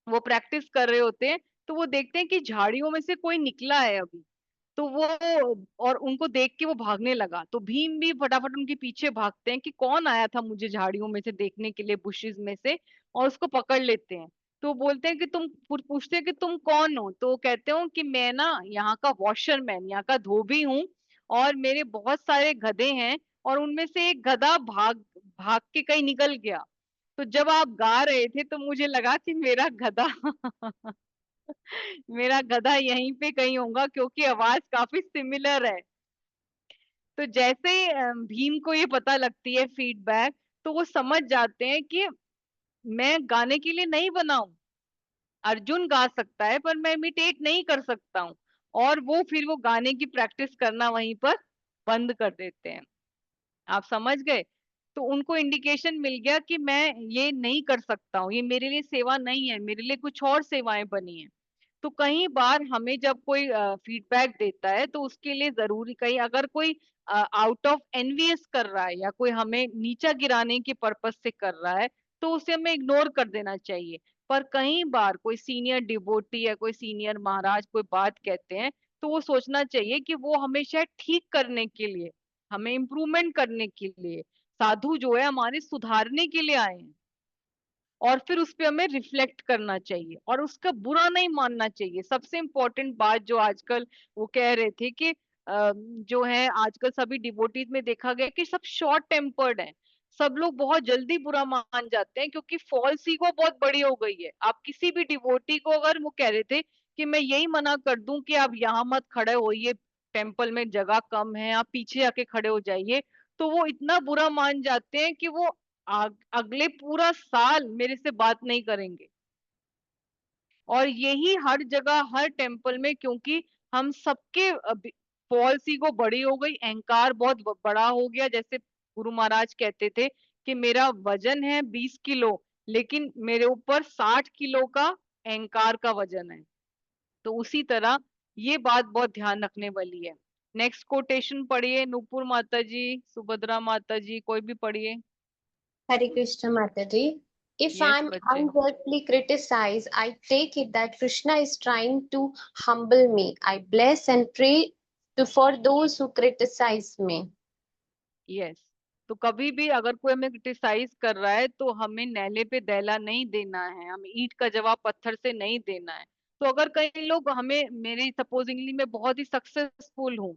वो प्रैक्टिस कर रहे होते हैं, तो वो देखते हैं कि झाड़ियों में से कोई निकला है अभी। तो वो, और उनको देख के वो भागने लगा, तो भीम भी फटाफट उनके पीछे भागते हैं कि कौन आया था मुझे झाड़ियों में से देखने के लिए, बुशेस में से, और उसको पकड़ लेते हैं। तो बोलते हैं कि तुम, पूछते हैं कि तुम कौन हो, तो कहते हो कि मैं ना यहाँ का वॉशरमैन, यहाँ का धोबी हूँ, और मेरे बहुत सारे गधे हैं, और उनमें से एक गधा भाग भाग के कहीं निकल गया। तो जब आप गा रहे थे तो मुझे लगा कि मेरा गधा मेरा गधा यहीं पे कहीं होगा, क्योंकि आवाज काफी सिमिलर है। तो जैसे ही भीम को ये पता लगती है फीडबैक, तो वो समझ जाते हैं कि मैं गाने के लिए नहीं बना हूं, अर्जुन गा सकता है पर मैं इमिटेट नहीं कर सकता हूँ। और वो फिर वो गाने की प्रैक्टिस करना वहीं पर बंद कर देते हैं। आप समझ गए? तो उनको इंडिकेशन मिल गया कि मैं ये नहीं कर सकता हूँ, ये मेरे लिए सेवा नहीं है, मेरे लिए कुछ और सेवाएं बनी है। तो कई बार हमें जब कोई फीडबैक देता है तो उसके लिए जरूरी, कहीं अगर कोई आउट ऑफ एनवीएस कर रहा है या कोई हमें नीचा गिराने के पर्पस से कर रहा है, तो उसे हमें इग्नोर कर देना चाहिए। पर कई बार कोई सीनियर डिवोटी या कोई सीनियर महाराज कोई बात कहते हैं, तो वो सोचना चाहिए कि वो हमें शायद ठीक करने के लिए, हमें इम्प्रूवमेंट करने के लिए, साधु जो है हमारे सुधारने के लिए आए हैं, और फिर उस पे हमें रिफ्लेक्ट करना चाहिए और उसका बुरा नहीं मानना चाहिए। सबसे इम्पोर्टेंट बात जो आजकल वो कह रहे थे कि जो है आजकल सभी डिवोटीज में देखा गया कि सब शॉर्ट टेम्पर्ड हैं। सब लोग बहुत जल्दी बुरा मान जाते हैं, क्योंकि फॉल्स ईगो बहुत बड़ी हो गई है। आप किसी भी डिवोटी को, अगर वो कह रहे थे कि मैं यही मना कर दूं कि आप यहाँ मत खड़े होइए, टेम्पल में जगह कम है, आप पीछे आके खड़े हो जाइए, तो वो इतना बुरा मान जाते हैं कि वो अगले पूरा साल मेरे से बात नहीं करेंगे। और यही हर जगह हर टेम्पल में, क्योंकि हम सबके फॉल्स ईगो बड़ी हो गई, अहंकार बहुत बड़ा हो गया। जैसे गुरु महाराज कहते थे कि मेरा वजन है 20 किलो, लेकिन मेरे ऊपर 60 किलो का अहंकार का वजन है। तो उसी तरह ये बात बहुत ध्यान रखने वाली है। नेक्स्ट कोटेशन पढ़िए, नूपुर माता जी, सुभद्रा माता जी, कोई भी पढ़िए। Hare Krishna Mataji. If yes I'm बच्चे। unjustly criticized, I take it that Krishna is trying to humble me. I bless and pray for those who criticize me. Yes, तो कभी भी अगर कोई हमें क्रिटिसाइज कर रहा है तो हमें नैले पे दैला नहीं देना है, हमें ईंट का जवाब पत्थर से नहीं देना है। तो अगर कई लोग हमें, मेरे सपोजिंगली मैं बहुत ही सक्सेसफुल हूँ,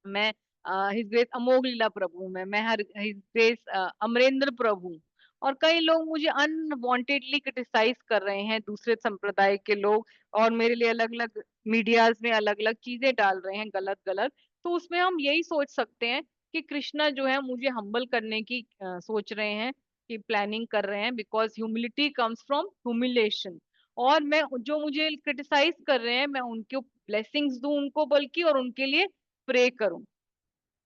मैं हिज ग्रेस अमोघ लीला प्रभु में, मैं हर हिज ग्रेस अमरेंद्र प्रभु, और कई लोग मुझे अनवांटेडली क्रिटिसाइज कर रहे हैं, दूसरे संप्रदाय के लोग, और मेरे लिए अलग अलग मीडियाज में अलग अलग चीजें डाल रहे हैं गलत गलत। तो उसमें हम यही सोच सकते हैं कि कृष्णा जो है मुझे हम्बल करने की सोच रहे हैं, कि प्लानिंग कर रहे हैं, because humility comes from humiliation. और मैं, जो मुझे क्रिटिसाइज कर रहे हैं, मैं उनके ब्लेसिंग्स दूं उनको, बल्कि और उनके लिए प्रे करूं।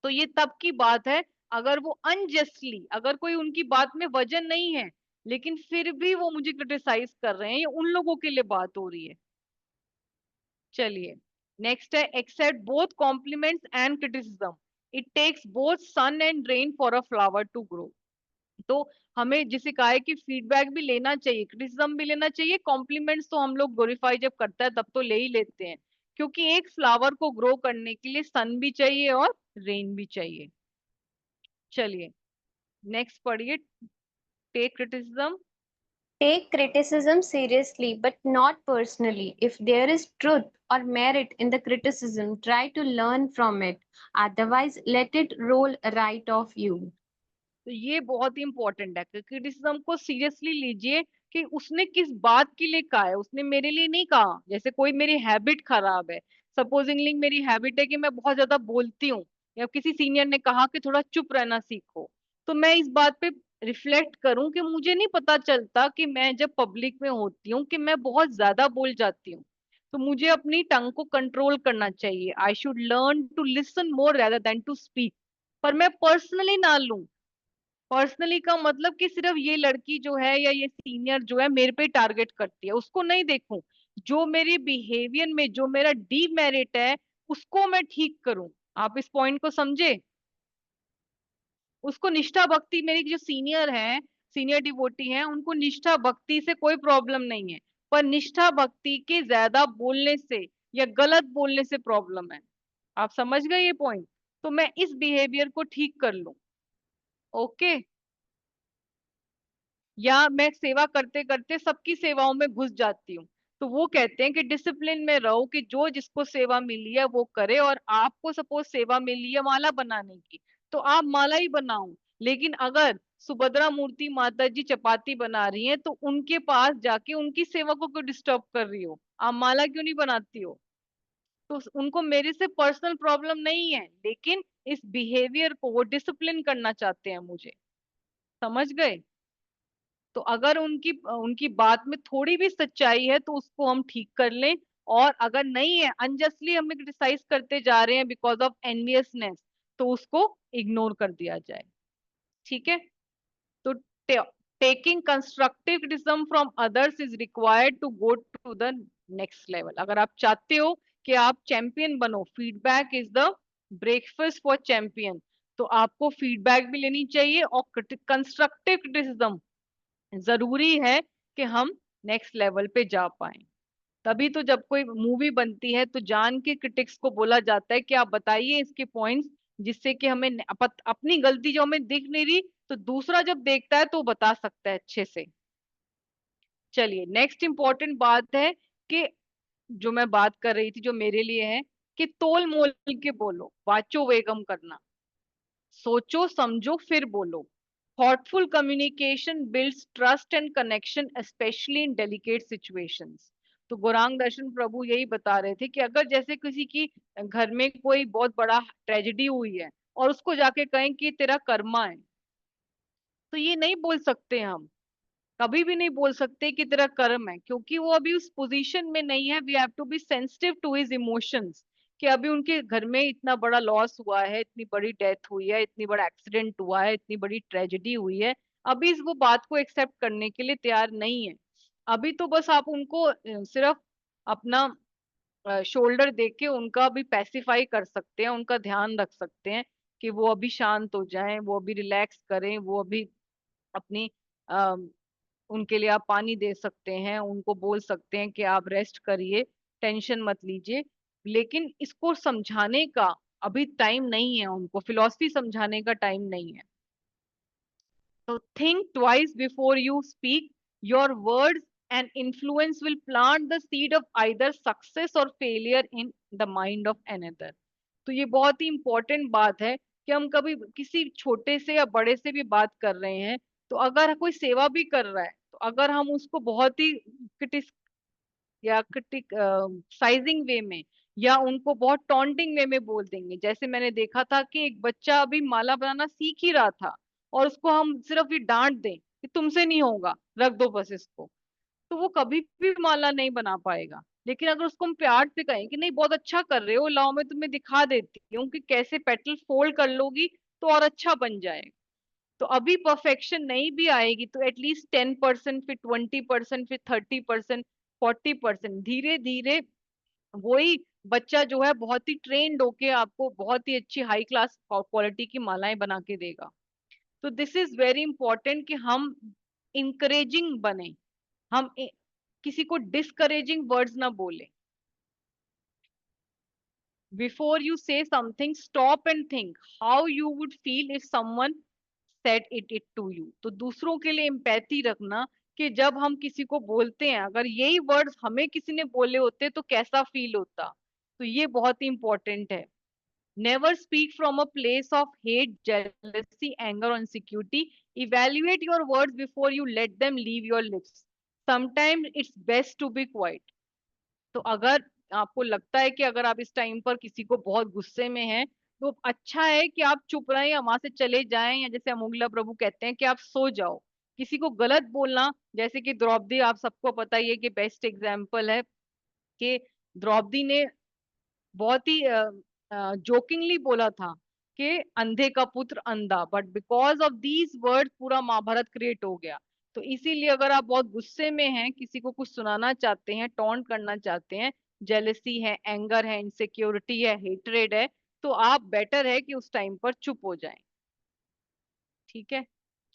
तो ये तब की बात है अगर वो अनजस्टली, अगर कोई उनकी बात में वजन नहीं है लेकिन फिर भी वो मुझे क्रिटिसाइज कर रहे हैं, ये उन लोगों के लिए बात हो रही है। चलिए नेक्स्ट है, accept both compliments and criticism, it takes both sun and rain for a flower to grow. तो हमें जिसे कहा है कि फीडबैक भी लेना चाहिए, क्रिटिसिज्म भी लेना चाहिए, कॉम्प्लीमेंट्स तो हम लोग ग्लोरीफाई जब करता है तब तो ले ही लेते हैं, क्योंकि एक फ्लावर को ग्रो करने के लिए सन भी चाहिए और रेन भी चाहिए। चलिए नेक्स्ट पढ़िए, take criticism. Take criticism seriously, but not personally. If there is truth or merit in the criticism, try to learn from it. Otherwise, let it roll right off you. तो ये बहुत ही important है कि criticism को seriously लीजिए, कि उसने किस बात के लिए कहा है, उसने मेरे लिए नहीं कहा। जैसे कोई मेरी हैबिट खराब है, सपोजिंगली मेरी हैबिट है कि मैं बहुत ज्यादा बोलती हूँ, या किसी सीनियर ने कहा कि थोड़ा चुप रहना सीखो, तो मैं इस बात पे रिफ्लेक्ट करूं कि मुझे नहीं पता चलता कि मैं जब पब्लिक में होती हूँ कि मैं बहुत ज्यादा बोल जाती हूँ, तो मुझे अपनी टंग को कंट्रोल करना चाहिए। I should learn to listen more rather than to speak. पर मैं पर्सनली ना लूं, पर्सनली का मतलब कि सिर्फ ये लड़की जो है या ये सीनियर जो है मेरे पे टारगेट करती है, उसको नहीं देखूं। जो मेरे बिहेवियर में जो मेरा डीमेरिट है उसको मैं ठीक करूं। आप इस पॉइंट को समझे। उसको निष्ठा भक्ति, मेरी जो सीनियर है, सीनियर डिवोटी हैं, उनको निष्ठा भक्ति से कोई प्रॉब्लम नहीं है, पर निष्ठा भक्ति के ज्यादा बोलने से या गलत बोलने से प्रॉब्लम है। आप समझ गए ये पॉइंट। तो मैं इस बिहेवियर को ठीक कर लूं। ओके। या मैं सेवा करते करते सबकी सेवाओं में घुस जाती हूँ, तो वो कहते हैं कि डिसिप्लिन में रहो, कि जो जिसको सेवा मिली है वो करे, और आपको सपोज सेवा मिली है माला बनाने की, तो आप माला ही बनाओ। लेकिन अगर सुभद्रा मूर्ति माता जी चपाती बना रही हैं, तो उनके पास जाके उनकी सेवा को क्यों डिस्टर्ब कर रही हो, आप माला क्यों नहीं बनाती हो। तो उनको मेरे से पर्सनल प्रॉब्लम नहीं है, लेकिन इस बिहेवियर को वो डिसिप्लिन करना चाहते हैं मुझे। समझ गए। तो अगर उनकी उनकी बात में थोड़ी भी सच्चाई है तो उसको हम ठीक कर लें, और अगर नहीं है, अनजस्टली हमें क्रिटिसाइज करते जा रहे हैं बिकॉज ऑफ एनवियसनेस, तो उसको इग्नोर कर दिया जाए। ठीक है। तो taking constructive criticism from others is required to go to the next level. अगर आप चाहते हो कि आप चैंपियन बनो, feedback is the breakfast for champion, तो आपको फीडबैक भी लेनी चाहिए, और कंस्ट्रक्टिव क्रिटिसिज्म जरूरी है कि हम नेक्स्ट लेवल पे जा पाए। तभी तो जब कोई मूवी बनती है तो जान के क्रिटिक्स को बोला जाता है कि आप बताइए इसके पॉइंट्स, जिससे कि हमें अपनी गलती जो हमें दिख नहीं रही, तो दूसरा जब देखता है तो वो बता सकता है अच्छे से। चलिए नेक्स्ट इंपॉर्टेंट बात है कि जो मैं बात कर रही थी जो मेरे लिए है, कि तोल मोल के बोलो, वाचो वेगम करना, सोचो समझो फिर बोलो। Thoughtful communication builds trust and connection, specially in delicate situations. तो गौरांग दर्शन प्रभु यही बता रहे थे कि अगर जैसे किसी की घर में कोई बहुत बड़ा ट्रेजेडी हुई है और उसको जाके कहें कि तेरा कर्मा है, तो ये नहीं बोल सकते हम, कभी भी नहीं बोल सकते कि तेरा कर्म है, क्योंकि वो अभी उस पोजीशन में नहीं है। We have to be sensitive to his emotions, कि अभी उनके घर में इतना बड़ा लॉस हुआ है, इतनी बड़ी डेथ हुई है, इतनी बड़ा एक्सीडेंट हुआ है, इतनी बड़ी ट्रेजेडी हुई है, अभी वो बात को एक्सेप्ट करने के लिए तैयार नहीं है। अभी तो बस आप उनको सिर्फ अपना शोल्डर देके के उनका भी पैसिफाई कर सकते हैं, उनका ध्यान रख सकते हैं कि वो अभी शांत हो जाएं, वो अभी रिलैक्स करें, वो अभी अपनी उनके लिए आप पानी दे सकते हैं, उनको बोल सकते हैं कि आप रेस्ट करिए, टेंशन मत लीजिए। लेकिन इसको समझाने का अभी टाइम नहीं है, उनको फिलॉसफी समझाने का टाइम नहीं है। So think twice before you speak. Your words and influence will plant the seed of either success or failure in the mind of another. तो ये बहुत ही important बात है कि हम कभी किसी छोटे से या बड़े से भी बात कर रहे हैं, तो अगर कोई सेवा भी कर रहा है, तो अगर हम उसको बहुत ही क्रिटिसाइजिंग वे में या उनको बहुत टॉन्टिंग वे में बोल देंगे, जैसे मैंने देखा था कि एक बच्चा अभी माला बनाना सीख ही रहा था और उसको हम सिर्फ ये डांट दें कि तुमसे नहीं होगा, रख दो बस इसको, तो वो कभी भी माला नहीं बना पाएगा। लेकिन अगर उसको हम प्यार से कहें कि नहीं बहुत अच्छा कर रहे हो, लाओ मैं तुम्हें दिखा देती हूँ कि कैसे पेटल फोल्ड कर लोगी तो और अच्छा बन जाएगा। तो अभी परफेक्शन नहीं भी आएगी तो एटलीस्ट 10%, फिर 20%, फिर 30%, 40%, धीरे धीरे वही बच्चा जो है बहुत ही ट्रेन्ड होके आपको बहुत ही अच्छी हाई क्लास क्वालिटी की मालाएं बना के देगा। तो दिस इज वेरी इंपॉर्टेंट कि हम इंकरेजिंग बने, हम किसी को डिस्करेजिंग वर्ड्स ना बोले। Before you say something stop and think how you would feel if someone said it to you. तो दूसरों के लिए एम्पैथी रखना कि जब हम किसी को बोलते हैं, अगर यही वर्ड्स हमें किसी ने बोले होते तो कैसा फील होता। तो ये बहुत ही इंपॉर्टेंट है। Never speak from a place of hate, jealousy, anger और insecurity. Evaluate your words before you let them leave your lips. Sometimes it's best to be quiet. तो अगर आपको लगता है कि अगर आप इस टाइम पर किसी को बहुत गुस्से में हैं, तो अच्छा है कि आप चुप रहें या वहां से चले जाएं, या जैसे अमोघला प्रभु कहते हैं कि आप सो जाओ। किसी को गलत बोलना, जैसे कि द्रौपदी, आप सबको पता ही है कि बेस्ट एग्जाम्पल है कि द्रौपदी ने बहुत ही जोकिंगली बोला था कि अंधे का पुत्र अंधा, but because of these word पूरा महाभारत क्रिएट हो गया। तो इसीलिए अगर आप बहुत गुस्से में हैं, किसी को कुछ सुनाना चाहते हैं, टॉन्ट करना चाहते हैं, जेलसी है, एंगर है, इनसिक्योरिटी है, हेट्रेड है, तो आप बेटर है कि उस टाइम पर चुप हो जाएं। ठीक है,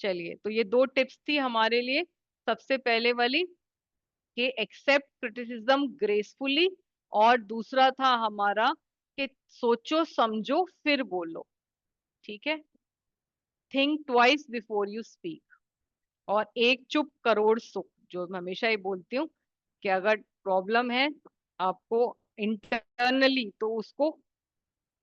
चलिए, तो ये 2 टिप्स थी हमारे लिए। सबसे पहले वाली कि एक्सेप्ट क्रिटिसिज्म ग्रेसफुली, और दूसरा था हमारा कि सोचो समझो फिर बोलो। ठीक है, think twice before you speak. और एक चुप करोड़ सुख, जो मैं हमेशा ही बोलती हूँ कि अगर प्रॉब्लम है आपको इंटरनली, तो उसको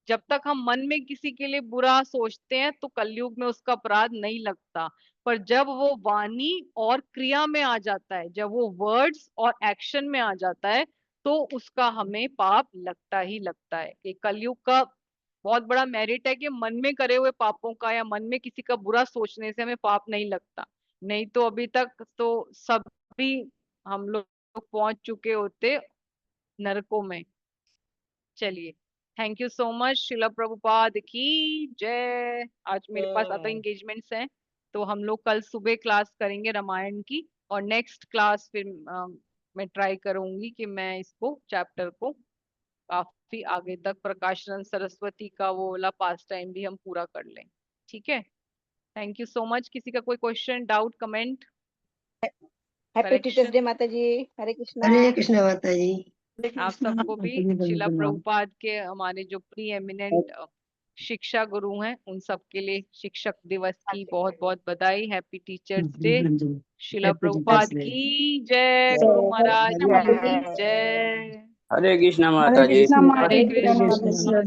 जब तक हम मन में किसी के लिए बुरा सोचते हैं तो कलयुग में उसका अपराध नहीं लगता, पर जब वो वाणी और क्रिया में आ जाता है, जब वो वर्ड्स और एक्शन में आ जाता है, तो उसका हमें पाप लगता ही लगता है। कि कलयुग का बहुत बड़ा मेरिट है कि मन में करे हुए पापों का या मन में किसी का बुरा सोचने से हमें पाप नहीं लगता। नहीं तो अभी तक तो सभी हम लोग पहुंच चुके होते नरकों में। चलिए, थैंक यू सो मच। शिला प्रभुपाद की जय। आज मेरे पास अदर एंगेजमेंट्स हैं, तो हम लोग कल सुबह क्लास करेंगे रामायण की, और नेक्स्ट क्लास फिर मैं ट्राई करूंगी कि मैं इसको चैप्टर को काफी आगे तक प्रकाशन सरस्वती का वो वाला पास टाइम भी हम पूरा कर लें। ठीक है, थैंक यू सो मच। किसी का कोई question, doubt, comment? Happy teachers day माता जी। हरे कृष्णा। हरे कृष्ण माता जी। आप सबको भी शिला प्रभुपाद के हमारे जो प्री एमिनेंट शिक्षा गुरु हैं, उन सब के लिए शिक्षक दिवस की बहुत बहुत बधाई। Happy teachers day. शिला प्रभुपाद की जय। गुरु महाराज की जय। हरे कृष्णा माता जी। हरे कृष्ण।